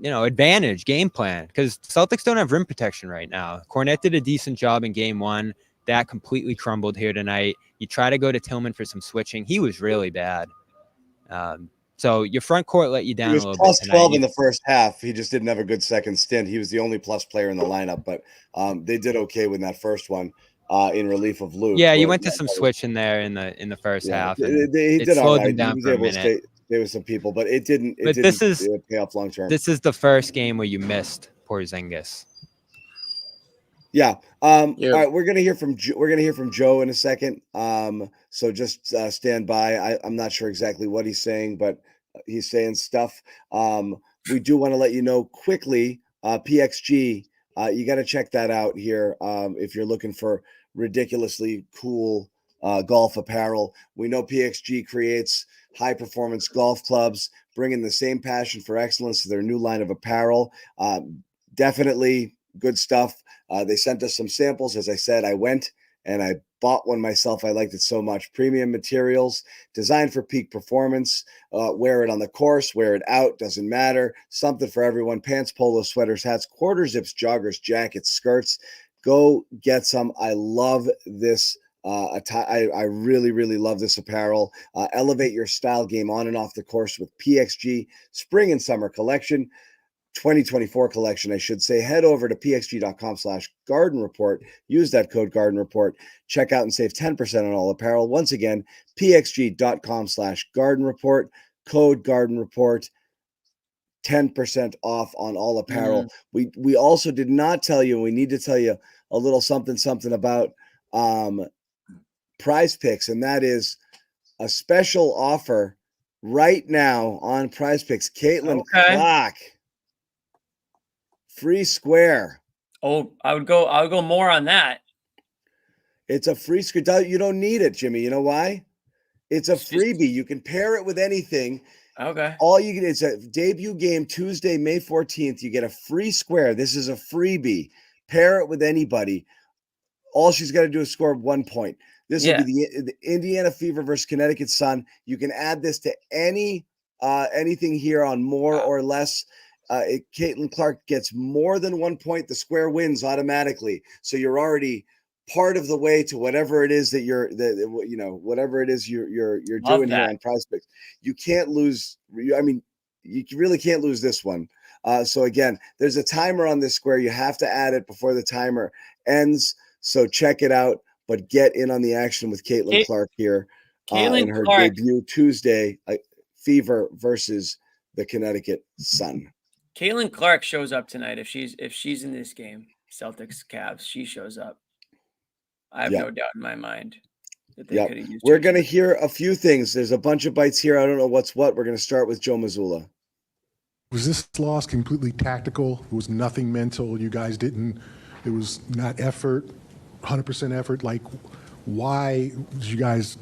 advantage game plan, because Celtics don't have rim protection right now. Cornette did a decent job in game 1. That completely crumbled here tonight. You try to go to Tillman for some switching. He was really bad. So your front court let you down a little bit. He was plus 12 in the first half. He just didn't have a good second stint. He was the only plus player in the lineup, but they did okay with that first one in relief of Luke. Yeah, you went to some switching there in the first half. He did slowed all right. them down for a minute. There was some people, but it didn't pay off long term. This is the first game where you missed Porzingis. Yeah. All right. We're gonna hear from Joe in a second. So just stand by. I'm not sure exactly what he's saying, but he's saying stuff. We do want to let you know quickly. PXG. You got to check that out here if you're looking for ridiculously cool golf apparel. We know PXG creates high-performance golf clubs, bringing the same passion for excellence to their new line of apparel. Definitely good stuff. They sent us some samples. As I said, I went and I bought one myself. I liked it so much. Premium materials, designed for peak performance. Wear it on the course, wear it out, doesn't matter. Something for everyone. Pants, polos, sweaters, hats, quarter zips, joggers, jackets, skirts. Go get some. I love this. I really, really love this apparel. Elevate your style game on and off the course with PXG Spring and Summer Collection. 2024 collection, I should say. Head over to pxg.com/garden report. Use that code garden report. Check out and save 10% on all apparel. Once again, pxg.com/garden report. Code garden report. 10% off on all apparel. We also did not tell you, and we need to tell you a little something about Prize Picks, and that is a special offer right now on Prize Picks. Caitlin Clark. Free square. Oh, I would go more on that. It's a free square. You don't need it, Jimmy. You know why? It's a freebie. You can pair it with anything. Okay. All you get is a debut game Tuesday, May 14th. You get a free square. This is a freebie. Pair it with anybody. All she's got to do is score 1 point. This will be the Indiana Fever versus Connecticut Sun. You can add this to anything here on more or less. Caitlin Clark gets more than 1 point. The square wins automatically. So you're already part of the way to whatever it is that whatever it is you're doing here on Prize Picks. You can't lose. You really can't lose this one. So again, there's a timer on this square. You have to add it before the timer ends. So check it out, but get in on the action with Caitlin Clark here in her debut Tuesday. Fever versus the Connecticut Sun. Caitlin Clark shows up tonight. If she's in this game, Celtics Cavs, she shows up. I have no doubt in my mind that they could have used. We're going to hear a few things. There's a bunch of bites here. I don't know what's what. We're going to start with Joe Mazzulla. Was this loss completely tactical? It was nothing mental. You guys didn't. It was not effort, 100% effort. Like, why did you guys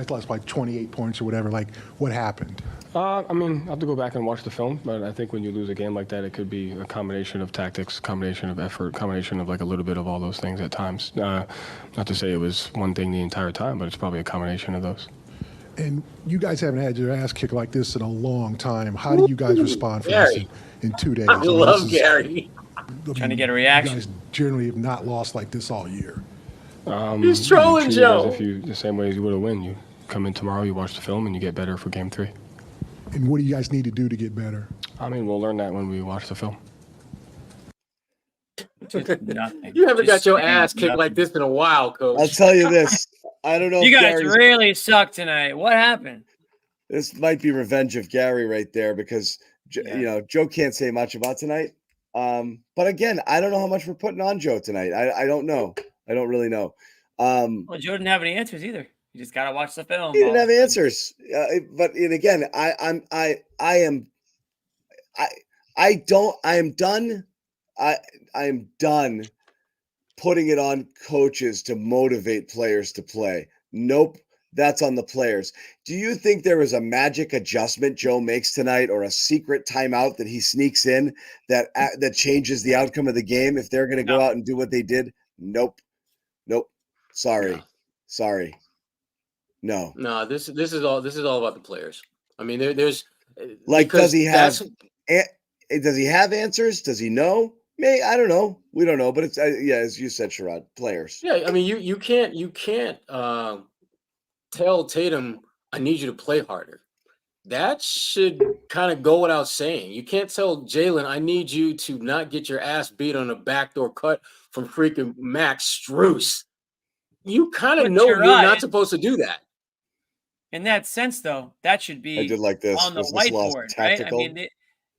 lost by 28 points or whatever? Like, what happened? I have to go back and watch the film, but I think when you lose a game like that, it could be a combination of tactics, combination of effort, combination of like a little bit of all those things at times. Not to say it was one thing the entire time, but it's probably a combination of those. And you guys haven't had your ass kicked like this in a long time. How do you guys respond for this in 2 days? I love Gary. Trying to get a reaction. You guys generally have not lost like this all year. He's trolling Joe. The same way as you would have won. You come in tomorrow, you watch the film, and you get better for game 3. And what do you guys need to do to get better? We'll learn that when we watch the film. Nothing. You haven't got your ass kicked like this in a while, Coach. I'll tell you this. I don't know. You guys really suck tonight. What happened? This might be revenge of Gary right there because Joe can't say much about tonight. But again, I don't know how much we're putting on Joe tonight. I don't know. I don't really know. Well, Joe didn't have any answers either. You just gotta watch the film. He didn't have answers. But again, I am done putting it on coaches to motivate players to play. Nope. That's on the players. Do you think there is a magic adjustment Joe makes tonight or a secret timeout that he sneaks in that changes the outcome of the game if they're going to go out and do what they did? Nope. Sorry. No. This is all about the players. There's like, does he have answers? Does he know? I don't know. We don't know, but it's as you said, Sherrod, players. Yeah, you can't tell Tatum, I need you to play harder. That should kind of go without saying. You can't tell Jalen, I need you to not get your ass beat on a backdoor cut from freaking Max Strus. You kind of know you're not supposed to do that. In that sense, though, that should be I did like this. on the whiteboard, right?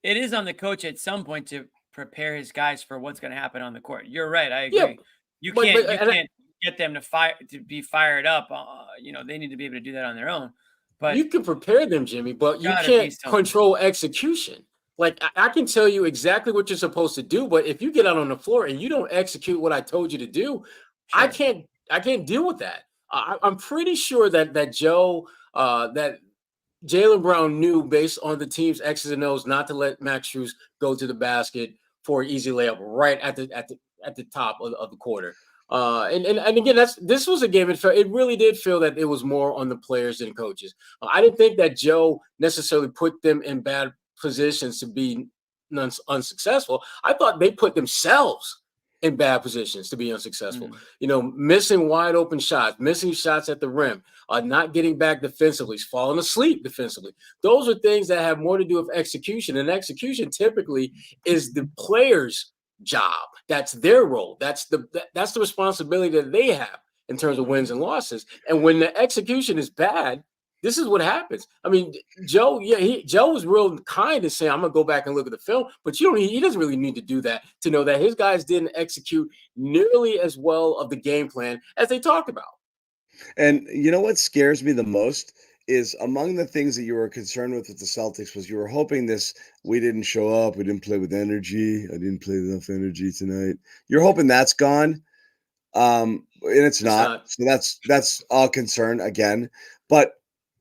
It is on the coach at some point to prepare his guys for what's going to happen on the court. You're right. I agree. Yeah, you can't get them to be fired up. They need to be able to do that on their own. But you can prepare them, Jimmy, but you can't control execution. Like, I can tell you exactly what you're supposed to do, but if you get out on the floor and you don't execute what I told you to do, sure. I can't deal with that. I'm pretty sure that that Jaylen Brown knew based on the team's X's and O's not to let Max Strus go to the basket for an easy layup right at the top of the quarter. And again, this was a game. It really did feel that it was more on the players than coaches. I didn't think that Joe necessarily put them in bad positions to be unsuccessful. I thought they put themselves in bad positions to be unsuccessful. Missing wide open shots, missing shots at the rim, not getting back defensively, falling asleep defensively. Those are things that have more to do with execution. And execution typically is the player's job. That's their role. That's the responsibility that they have in terms of wins and losses. And when the execution is bad, this is what happens. I mean, Joe was real kind to say, I'm going to go back and look at the film, but he doesn't really need to do that to know that his guys didn't execute nearly as well of the game plan as they talked about. And you know what scares me the most is among the things that you were concerned with the Celtics was you were hoping we didn't show up, we didn't play with energy, I didn't play enough energy tonight. You're hoping that's gone, and it's not. So that's all concern again. But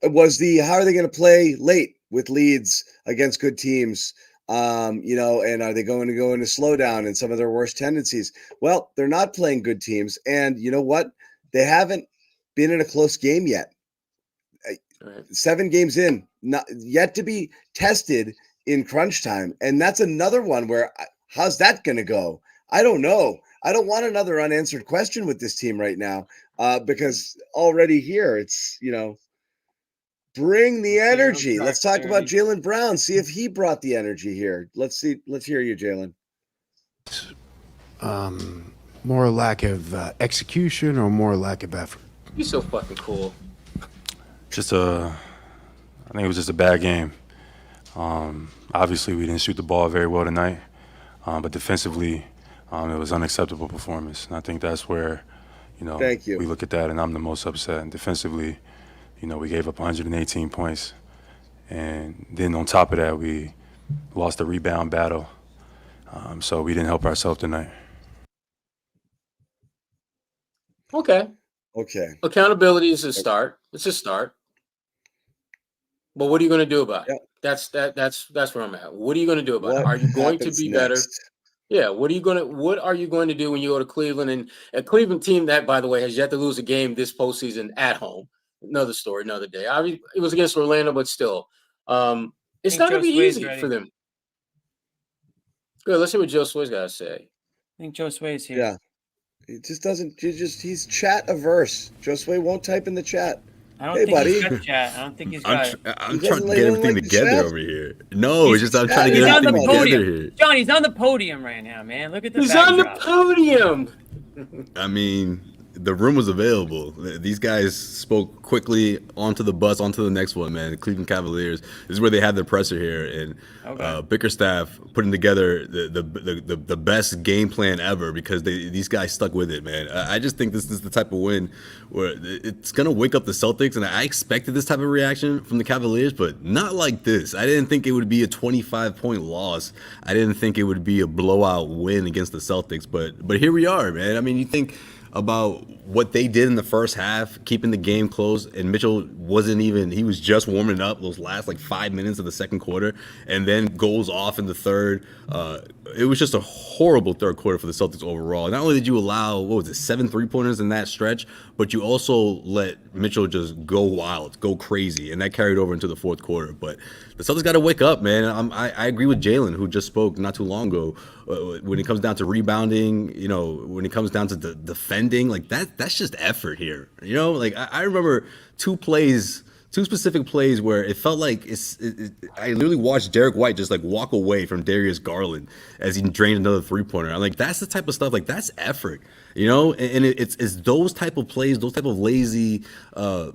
it was how are they going to play late with leads against good teams? And are they going to go into slowdown and some of their worst tendencies? Well, they're not playing good teams, and you know what? They haven't been in a close game yet. 7 games in, not yet to be tested in crunch time. And that's another one where how's that going to go? I don't know. I don't want another unanswered question with this team right now because already here it's, bring the energy. Let's talk about Jaylen Brown. See if he brought the energy here. Let's hear you, Jaylen. More lack of execution or more lack of effort? You're so fucking cool. I think it was just a bad game. Obviously, we didn't shoot the ball very well tonight, but defensively, it was unacceptable performance. And I think that's where, Thank you. We look at that, and I'm the most upset. And defensively, we gave up 118 points, and then on top of that, we lost the rebound battle. So we didn't help ourselves tonight. Okay. Accountability is a start. It's a start. But what are you going to do about it? That's where I'm at. What are you going to do about it? Are you going to be better? Yeah. What are you going to do when you go to Cleveland, and a Cleveland team that, by the way, has yet to lose a game this postseason at home? Another story, another day. It was against Orlando, but still, it's not going to be easy for them. Good. Let's see what Josue's got to say. I think Josue's here. Yeah. He just doesn't. He's chat averse. Josue won't type in the chat. I don't think he's got chat. I don't think he's got. I'm trying to get everything together over here. No, it's just I'm trying to get everything together here. John, he's on the podium right now, man. Look at the. He's on the podium. I mean, the room was available. These guys spoke quickly onto the bus, onto the next one, man. The Cleveland Cavaliers. This is where they had their presser here, and Bickerstaff putting together the best game plan ever because these guys stuck with it, man. I just think this is the type of win where it's gonna wake up the Celtics, and I expected this type of reaction from the Cavaliers, but not like this. I didn't think it would be a 25-point loss. I didn't think it would be a blowout win against the Celtics, but here we are, man. I mean, you think about what they did in the first half, keeping the game close, and Mitchell he was just warming up those last 5 minutes of the second quarter, and then goes off in the third. It was just a horrible third quarter for the Celtics overall. Not only did you allow, 7 3-pointers in that stretch, but you also let Mitchell just go wild, go crazy, and that carried over into the fourth quarter. But the Celtics got to wake up, man. I agree with Jaylen, who just spoke not too long ago. When it comes down to rebounding, when it comes down to the defending, that's just effort here. I remember two specific plays where it felt like I literally watched Derek White just walk away from Darius Garland as he drained another 3-pointer. I'm like, that's the type of stuff, that's effort, and it's those type of plays, those type of lazy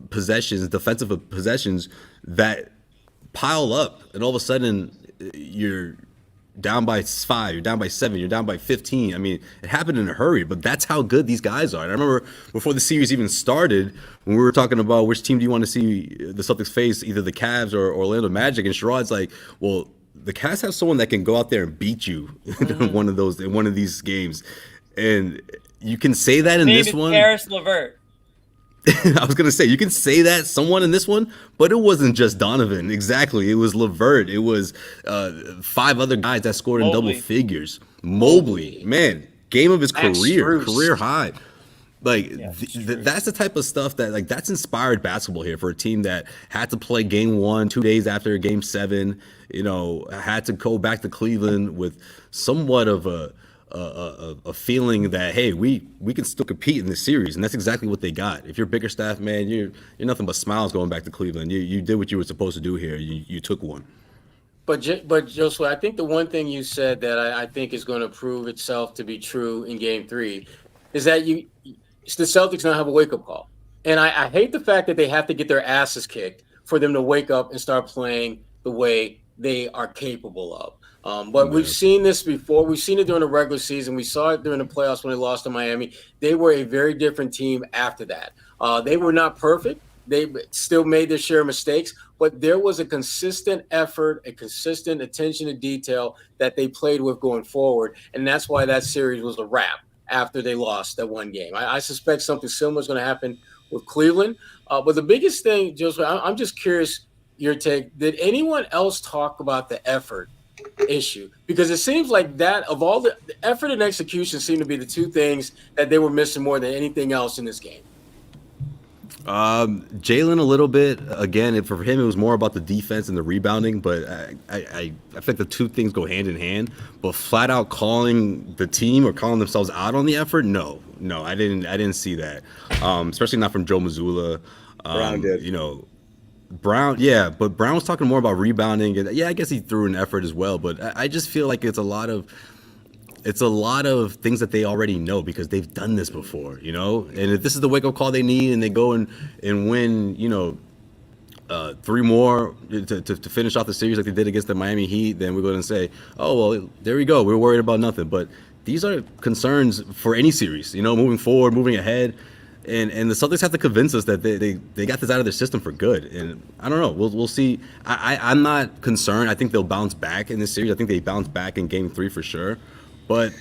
possessions, defensive possessions that pile up, and all of a sudden you're down by 5, you're down by 7, you're down by 15. I mean, it happened in a hurry, but that's how good these guys are. And I remember before the series even started, when we were talking about which team do you want to see the Celtics face, either the Cavs or Orlando Magic, and Sherrod's like, well, the Cavs have someone that can go out there and beat you in one of these games. And you can say that in this one. Karis LeVert. I was gonna say you can say that someone in this one, but it wasn't just Donovan. Exactly, it was LeVert. It was 5 other guys that scored in double figures. Mobley, man, game of his career high. Like that's the type of stuff that like that's inspired basketball here for a team that had to play game 1 2 days after game 7. You know, had to go back to Cleveland with somewhat of a feeling that hey, we can still compete in this series, and that's exactly what they got. If you're Bickerstaff, man, you're nothing but smiles going back to Cleveland. You did what you were supposed to do here. You took one. But Josue, I think the one thing you said that I think is going to prove itself to be true in Game 3 is that the Celtics now have a wake up call, and I hate the fact that they have to get their asses kicked for them to wake up and start playing the way they are capable of. But we've seen this before. We've seen it during the regular season. We saw it during the playoffs when they lost to Miami. They were a very different team after that. They were not perfect. They still made their share of mistakes, but there was a consistent effort, a consistent attention to detail that they played with going forward. And that's why that series was a wrap after they lost that one game. I suspect something similar is going to happen with Cleveland. But the biggest thing, Josue, I'm just curious your take. Did anyone else talk about the effort issue? Because it seems like that of all the effort and execution seem to be the two things that they were missing more than anything else in this game. Jaylen a little bit. Again, for him, it was more about the defense and the rebounding. But I think the two things go hand in hand. But flat out calling the team or calling themselves out on the effort, no, I didn't see that. Especially not from Joe Mazzulla. Brown did. You know, Brown, yeah, but Brown was talking more about rebounding, and yeah, I guess he threw an effort as well. But I just feel like it's a lot of things that they already know because they've done this before, you know. And if this is the wake up call they need, and they go and win, you know, 3 more to finish off the series like they did against the Miami Heat, then we're going to say, oh well, there we go, we're worried about nothing. But these are concerns for any series, you know, moving forward, moving ahead. And the Celtics have to convince us that they got this out of their system for good. And I don't know. We'll see. I'm not concerned. I think they'll bounce back in this series. I think they bounce back in Game 3 for sure. But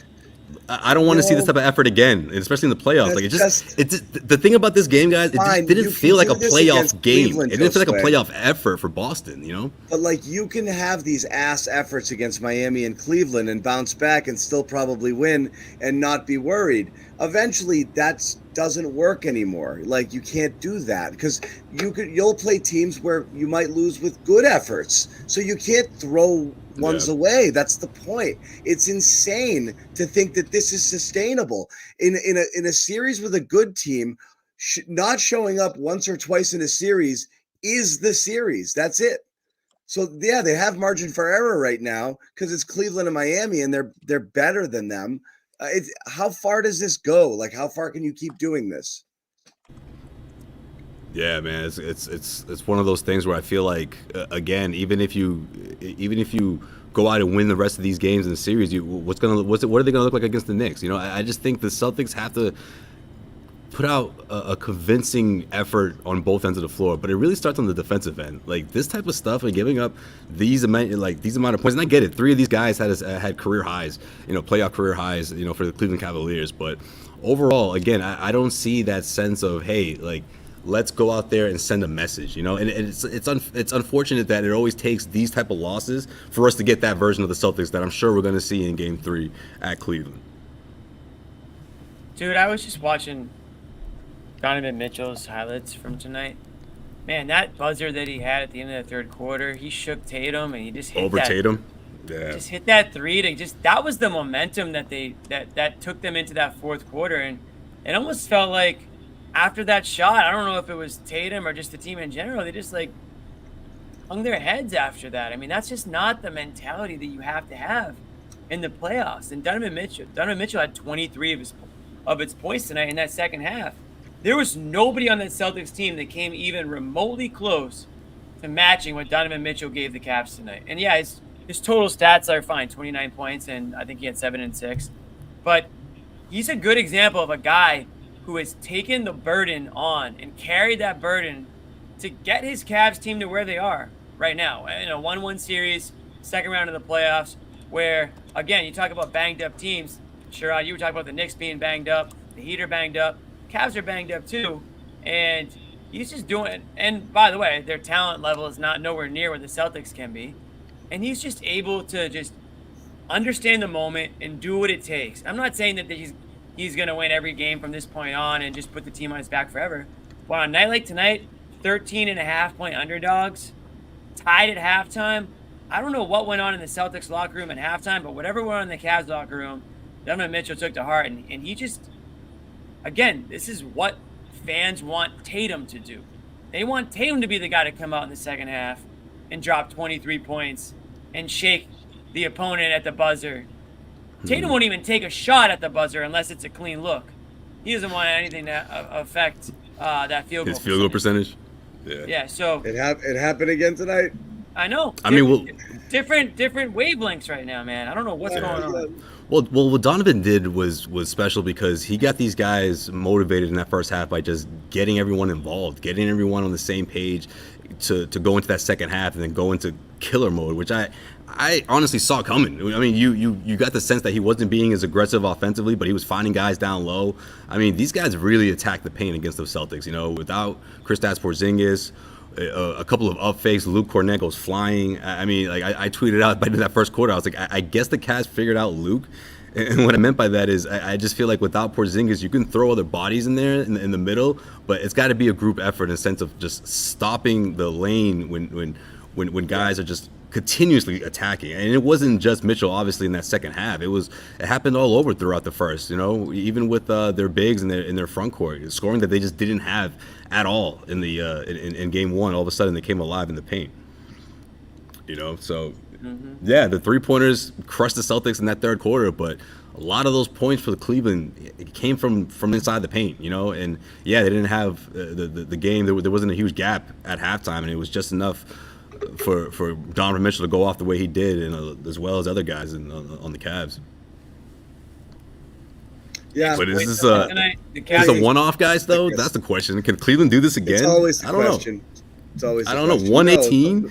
I don't want to see this type of effort again, especially in the playoffs. Like it's the thing about this game, guys. It just didn't feel like a playoff game. It didn't feel like a playoff effort for Boston, you know. But like you can have these ass efforts against Miami and Cleveland and bounce back and still probably win and not be worried. Eventually, that doesn't work anymore. Like you can't do that because you'll play teams where you might lose with good efforts. So you can't throw ones away. That's the point. It's insane to think that this is sustainable in a series with a good team. Not showing up once or twice in a series is the series. That's it. So yeah, they have margin for error right now because it's Cleveland and Miami, and they're better than them. How far does this go? Like, how far can you keep doing this? Yeah, man, it's one of those things where I feel like again, even if you go out and win the rest of these games in the series, what are they gonna look like against the Knicks? You know, I just think the Celtics have to put out a convincing effort on both ends of the floor, but it really starts on the defensive end. Like this type of stuff and giving up these amount of points. And I get it, 3 of these guys had career highs, you know, playoff career highs, you know, for the Cleveland Cavaliers. But overall, again, I don't see that sense of hey, like let's go out there and send a message, you know. And it's unfortunate that it always takes these type of losses for us to get that version of the Celtics that I'm sure we're going to see in Game 3 at Cleveland. Dude, I was just watching Donovan Mitchell's highlights from tonight. Man, that buzzer that he had at the end of the third quarter, he shook Tatum and he just hit Tatum. Yeah. Just hit that 3 to that was the momentum that that took them into that fourth quarter. And it almost felt like after that shot, I don't know if it was Tatum or just the team in general, they just like hung their heads after that. I mean, that's just not the mentality that you have to have in the playoffs. And Donovan Mitchell had 23 of its points tonight in that second half. There was nobody on that Celtics team that came even remotely close to matching what Donovan Mitchell gave the Cavs tonight. And yeah, his total stats are fine, 29 points, and I think he had 7 and 6. But he's a good example of a guy who has taken the burden on and carried that burden to get his Cavs team to where they are right now. In a 1-1 series, second round of the playoffs, where, again, you talk about banged up teams. Sherrod, you were talking about the Knicks being banged up, the Heat are banged up. Cavs are banged up too, And he's just doing. And by the way, their talent level is not nowhere near where the Celtics can be. And he's just able to just understand the moment and do what it takes. I'm not saying that he's going to win every game from this point on and just put the team on his back forever. But on a night like tonight, 13.5-point underdogs, tied at halftime. I don't know what went on in the Celtics locker room at halftime, but whatever went on in the Cavs locker room, Donovan Mitchell took to heart. And he just, again, this is what fans want Tatum to do. They want Tatum to be the guy to come out in the second half and drop 23 points and shake the opponent at the buzzer. Tatum won't even take a shot at the buzzer unless it's a clean look. He doesn't want anything to affect that field goal. His field goal percentage. Yeah. So it happened again tonight. I know. I mean, different wavelengths right now, man. I don't know what's going on. Well, what Donovan did was special because he got these guys motivated in that first half by just getting everyone involved, getting everyone on the same page to go into that second half and then go into killer mode, which I honestly saw coming. I mean, you got the sense that he wasn't being as aggressive offensively, but he was finding guys down low. I mean, these guys really attacked the paint against the Celtics. You know, without Kristaps Porzingis, a couple of up fakes, Luke Kornet goes flying. I mean, like I tweeted out by that first quarter, I was like, I guess the Cavs figured out Luke. And what I meant by that is I just feel like without Porzingis, you can throw other bodies in there in the middle, but it's got to be a group effort in the sense of just stopping the lane when guys are just continuously attacking. And it wasn't just Mitchell, obviously, in that second half. It happened all over throughout the first, you know, even with their bigs in their front court, scoring that they just didn't have at all in the in game one. All of a sudden they came alive in the paint, you know. So yeah, the 3-pointers crushed the Celtics in that third quarter, but a lot of those points for the Cleveland, it came from inside the paint, you know. And yeah, they didn't have the game. There wasn't a huge gap at halftime, and it was just enough for Donovan Mitchell to go off the way he did, and as well as other guys on the Cavs. Yeah, but is this a one-off, guys? Though that's the question. Can Cleveland do this again? It's always the question. Know. It's always. I don't know. 118.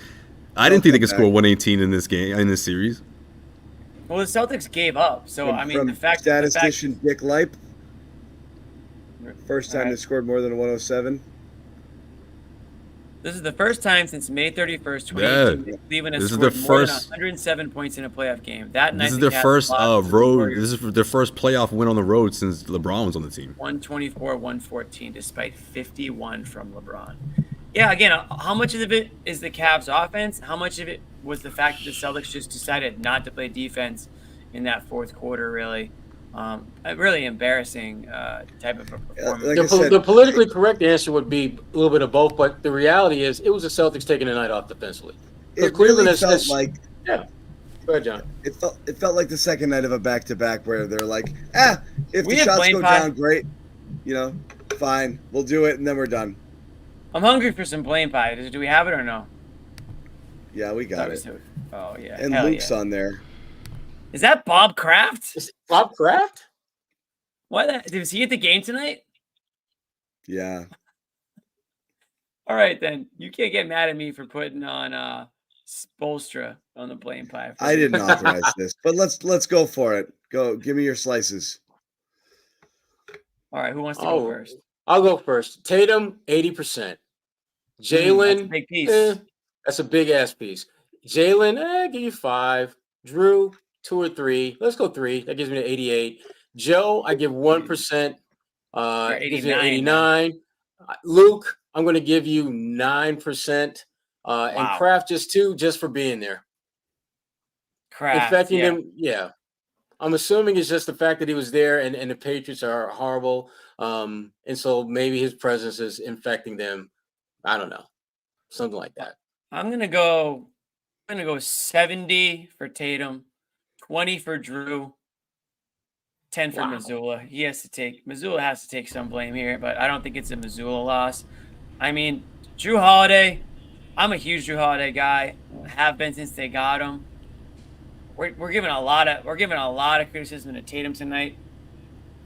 I didn't think they could score 118 in this game, in this series. Well, the Celtics gave up. So from, I mean, the fact statistician Dick Leip, first time they scored more than a 107. This is the first time since May 31st, 2018, Cleveland has scored more than 107 points in a playoff game. That night, this is their first road. This is their first playoff win on the road since LeBron was on the team. 124-114, despite 51 from LeBron. Yeah, again, how much of it is the Cavs' offense? How much of it was the fact that the Celtics just decided not to play defense in that fourth quarter? Really, a really embarrassing type of a performance. The politically correct answer would be a little bit of both, but the reality is it was the Celtics taking the night off defensively. It Cleveland really felt like, yeah. Go ahead, John. It felt like the second night of a back-to-back where they're like, if the shots go down, great, you know, fine, we'll do it, and then we're done. I'm hungry for some blame pie. Do we have it or no? Yeah, we got it. Oh, yeah. And Luke's on there. Is that Bob Kraft? Is it Bob Kraft? What? Was he at the game tonight? Yeah. All right, then. You can't get mad at me for putting on Spoelstra on the blame pie. I didn't authorize this, but let's go for it. Go. Give me your slices. All right, who wants to go first? I'll go first. Tatum, 80%. Jaylen, that's a big piece. That's a big ass piece. Jaylen, give you 5. Drew, 2 or 3. Let's go 3. That gives me the 88. Joe, I give 1%. Gives me 89. Luke, I'm going to give you 9%. And Kraft just 2, just for being there. Kraft, infecting him, yeah. I'm assuming it's just the fact that he was there, and the Patriots are horrible. And so maybe his presence is infecting them. I don't know. Something like that. I'm gonna go 70 for Tatum, 20 for Drew, 10 for Missoula. Missoula has to take some blame here, but I don't think it's a Missoula loss. I mean, Drew Holiday, I'm a huge Drew Holiday guy. Have been since they got him. We're giving a lot of criticism to Tatum tonight.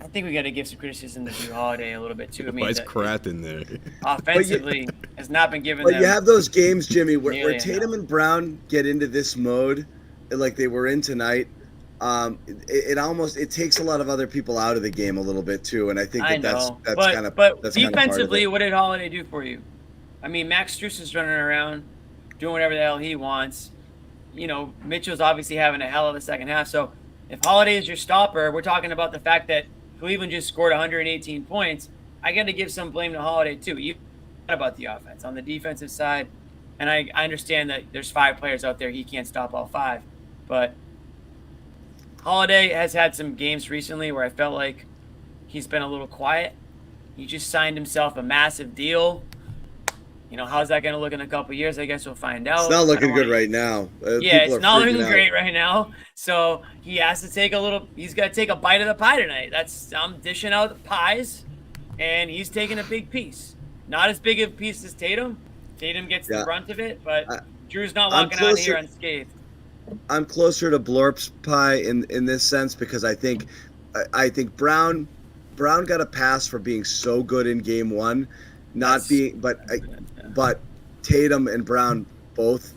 I think we got to give some criticism to Drew Holiday a little bit too. I mean, why is Kraft in there? Offensively, has not been given. But them you have those games, Jimmy, where Tatum and Brown get into this mode, like they were in tonight, it takes a lot of other people out of the game a little bit too, and I think that's kind of but that's defensively, kind of what did Holiday do for you? I mean, Max Strus is running around doing whatever the hell he wants. You know, Mitchell's obviously having a hell of a second half. So if Holiday is your stopper, we're talking about the fact that Cleveland just scored 118 points. I got to give some blame to Holiday too. You about the offense on the defensive side, and I understand that there's 5 players out there, he can't stop all 5, but Holiday has had some games recently where I felt like he's been a little quiet. He just signed himself a massive deal. You know, how's that going to look in a couple of years? I guess we'll find out. It's not looking good right now. Yeah, it's not looking great right now. So he has to take he's got to take a bite of the pie tonight. I'm dishing out pies, and he's taking a big piece. Not as big of a piece as Tatum. Tatum gets the brunt of it, but Drew's not walking out here unscathed. I'm closer to Blorp's pie in this sense because I think Brown got a pass for being so good in game 1, but Tatum and Brown both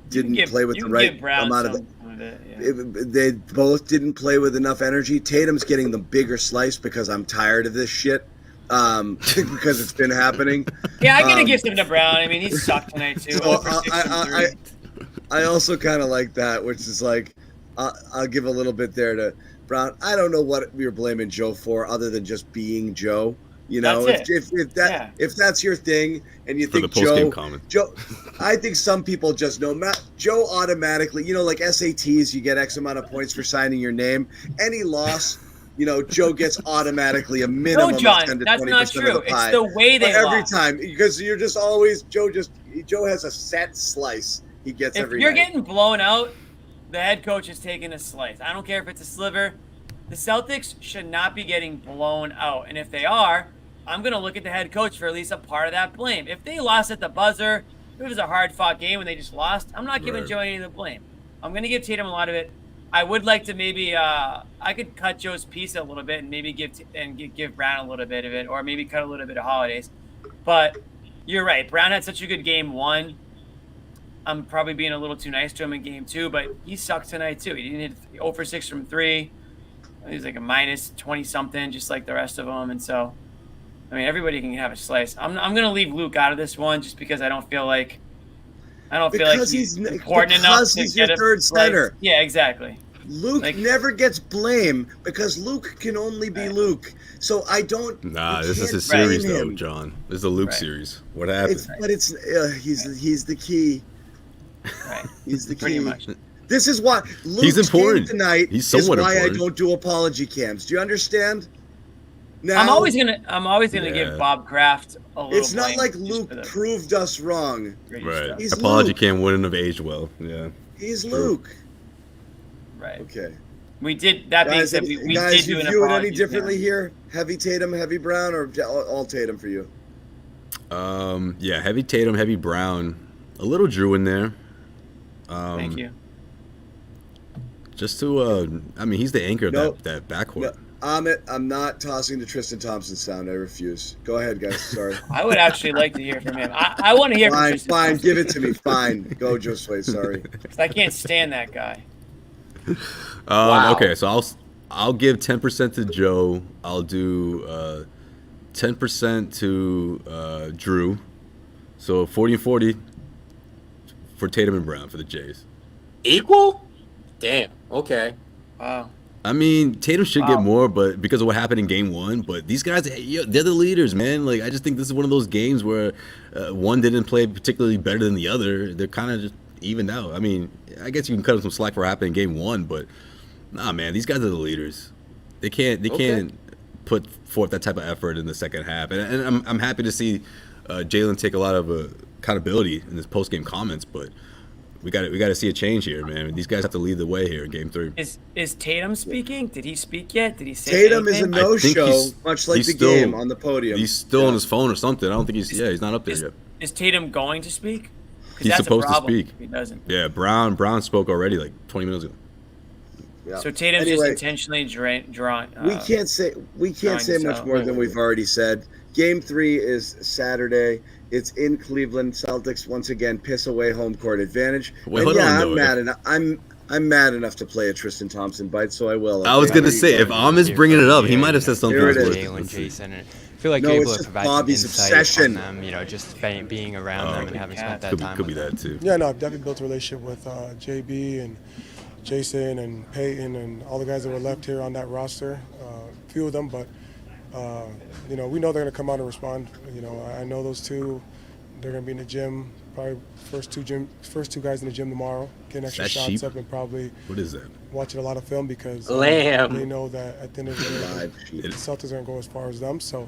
didn't play with the right amount of it. They both didn't play with enough energy. Tatum's getting the bigger slice because I'm tired of this shit. Because it's been happening. Yeah, I gotta give some to Brown. I mean, he sucked tonight too. So I also kind of like that, which is like, I'll give a little bit there to Brown. I don't know what you're blaming Joe for, other than just being Joe. You know, if that's your thing, and you think Joe, I think some people just know Joe automatically. You know, like SATs, you get X amount of points for signing your name. Any loss. You know, Joe gets automatically a minimum of 10 to 20% that's not true. of the pie. It's the way they every lost. time, because you're just always Joe has a set slice he gets every If you're night. getting blown out, the head coach is taking a slice. I don't care if it's a sliver. The Celtics should not be getting blown out. And if they are, I'm going to look at the head coach for at least a part of that blame. If they lost at the buzzer, if it was a hard-fought game when they just lost, I'm not giving Joe any of the blame. I'm going to give Tatum a lot of it. I would like to maybe I could cut Joe's piece a little bit and maybe give Brown a little bit of it, or maybe cut a little bit of Holiday's. But you're right. Brown had such a good game 1. I'm probably being a little too nice to him in game 2, but he sucked tonight too. He didn't hit 0 for 6 from 3. He was like a minus 20 something, just like the rest of them. And so, I mean, everybody can have a slice. I'm gonna leave Luke out of this one just because I don't feel like he's important enough to he's get your third center. Yeah, exactly. Luke never gets blame because Luke can only be Luke. So I don't. Nah, this is a series though, John. This is a Luke series. What happened? He's the key. Right. He's the key. Pretty much. This is why Luke's he's important game tonight. He's somewhat is why important. I don't do apology cams. Do you understand? Now, I'm always gonna give Bob Kraft a little. It's not like Luke proved us wrong. Right. He's Apology Luke. cam wouldn't have aged well. Yeah. He's True. Luke. Right. Okay. We did that being said. We did do an view it apology any differently cam. here? Heavy Tatum, heavy Brown, or all Tatum for you? Yeah, heavy Tatum, heavy Brown, a little Drew in there. Thank you. Just to, I mean, he's the anchor of that backcourt. I'm not tossing the Tristan Thompson sound. I refuse. Go ahead, guys. Sorry. I would actually like to hear from him. I want to hear from Tristan Fine, Thompson. give it to me. Fine. Go, Josue. Sorry. 'Cause I can't stand that guy. Okay, so I'll give 10% to Joe. I'll do 10% to Drew. So 40 and 40 for Tatum and Brown for the Jays. Equal? Damn. Okay. Wow. I mean, Tatum should get more, but because of what happened in Game 1. But these guys, they're the leaders, man. Like, I just think this is one of those games where one didn't play particularly better than the other. They're kind of just evened out. I mean, I guess you can cut them some slack for what happened in Game 1, but nah, man, these guys are the leaders. They can't put forth that type of effort in the second half. And I'm happy to see Jalen take a lot of accountability in his post game comments, but. We got to see a change here, man. These guys have to lead the way here in Game 3. Is Tatum speaking? Did he speak yet? Did he say Tatum anything? is a no-show, much like the game on the podium. He's still on his phone or something. I don't think he's not up there yet. Is Tatum going to speak? He's supposed to speak. If he doesn't. Yeah, Brown spoke already like 20 minutes ago. Yeah. So Tatum's just intentionally drawing. We can't say much more than we've already said. Game 3 is Saturday. It's in Cleveland. Celtics once again piss away home court advantage. I'm I'm mad enough to play a Tristan Thompson bite, so I will. I was Okay, gonna here you say, go. if Ahmed's bringing it up, he might have said something. Here it is. Jalen, Jayson, and I feel like No, able it's to just provide some Bobby's insight obsession. on them, just being around them and having spent that time Could be with them. that too. Yeah, no, I've definitely built a relationship with JB and Jayson and Peyton and all the guys that were left here on that roster. A few of them, but we know they're going to come out and respond. I know those two. They're going to be in the gym. Probably first two guys in the gym tomorrow, getting extra shots sheep? up and probably What is that? watching a lot of film because Lamb. they know that at the end of the day, the Celtics are going to go as far as them. So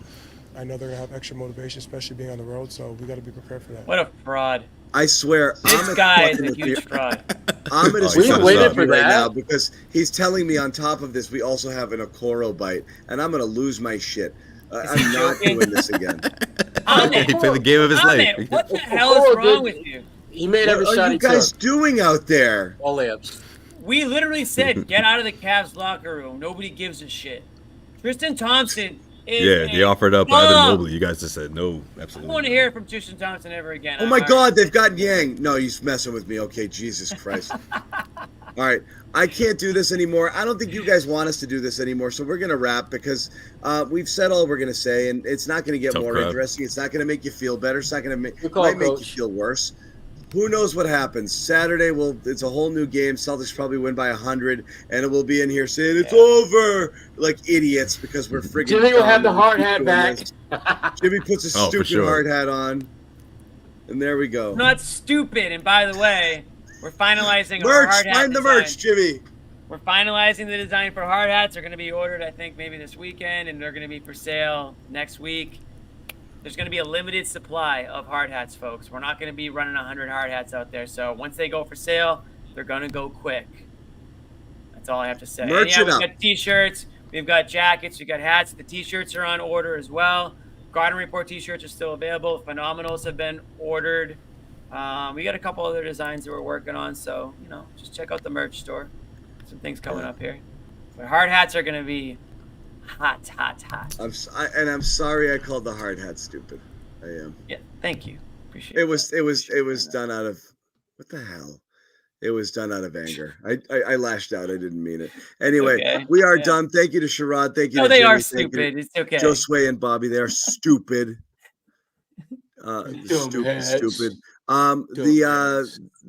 I know they're going to have extra motivation, especially being on the road. So we got to be prepared for that. What a fraud. I swear, This guy is a huge fraud. Ahmed is We fucking waited with for me right that. now because he's telling me on top of this we also have an Okoro bite, and I'm gonna lose my shit. I'm not joking? doing this again. Ahmed, He played the game of his life. Ahmed, what the hell is wrong with you? He made every What shot are he you guys took. doing out there? All layups. We literally said, get out of the Cavs locker room. Nobody gives a shit. Tristan Thompson is Yeah, they offered up Evan Mobley. You guys just said no, I don't absolutely. want to hear from Tristan Thompson ever again. Oh my All right. God, they've got Yang. No, he's messing with me. Okay, Jesus Christ. All right, I can't do this anymore. I don't think you guys want us to do this anymore, so we're gonna wrap because we've said all we're gonna say, and it's not gonna get Tough more crowd. interesting. It's not gonna make you feel better. It's not gonna make Good call, might make you Coach. feel worse. Who knows what happens? Saturday, it's a whole new game. Celtics probably win by 100, and it will be in here saying it's over like idiots because we're friggin' Jimmy will have the dumb hard and hat keep back. doing this. Jimmy puts a Oh, for stupid sure. hard hat on, and there we go. Not stupid. And by the way, we're finalizing our Merch, hard hat find the design. merch, Jimmy. We're finalizing the design for hard hats. They're going to be ordered, I think, maybe this weekend, and they're going to be for sale next week. There's going to be a limited supply of hard hats, folks. We're not going to be running 100 hard hats out there. So once they go for sale, they're going to go quick. That's all I have to say. Merch And it we've up. got T-shirts. We've got jackets. We've got hats. The T-shirts are on order as well. Garden Report T-shirts are still available. Phenomenals have been ordered. We got a couple other designs that we're working on. So, just check out the merch store. Some things coming up here. But hard hats are going to be hot. I'm sorry I called the hard hat stupid. I am. Yeah, thank you. Appreciate It was done out of what the hell? It was done out of anger. I lashed out. I didn't mean it. Anyway, Okay, we are yeah. done. Thank you to Sherrod. Thank you No, to they Jimmy. are Thank you to stupid. It's okay. Josue and Bobby. They are stupid. Stupid.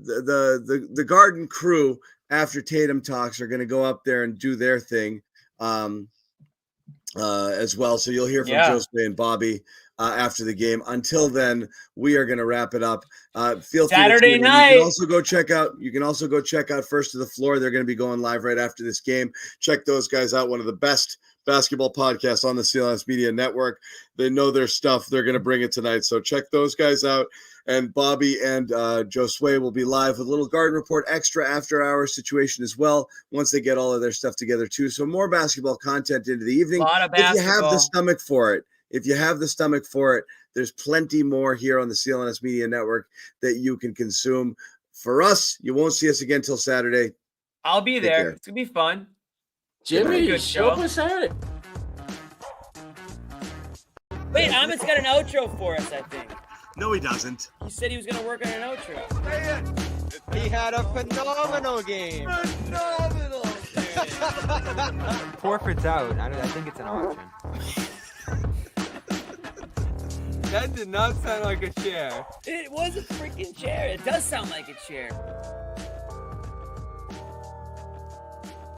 The Garden crew after Tatum talks are going to go up there and do their thing as well. So you'll hear from Josue and Bobby after the game. Until then, we are going to wrap it up. Feel free Saturday to tune in. night. You can also go check out First to the Floor. They're going to be going live right after this game. Check those guys out. One of the best basketball podcasts on the CLNS Media Network. They know their stuff. They're going to bring it tonight. So check those guys out. And Bobby and Josue will be live with a little Garden Report extra after hour situation as well once they get all of their stuff together too. So more basketball content into the evening. A lot of If you have the basketball. stomach for it, there's plenty more here on the CLNS Media Network that you can consume. For us, you won't see us again till Saturday. I'll be Take there. care. It's going to be fun. Jimmy, Good show show. up Saturday. Wait, Ahmed's got an outro for us, I think. No, he doesn't. He said he was going to work on an outro. He had a phenomenal game. Horford's out. I think it's an option. That did not sound like a chair. It was a freaking chair. It does sound like a chair.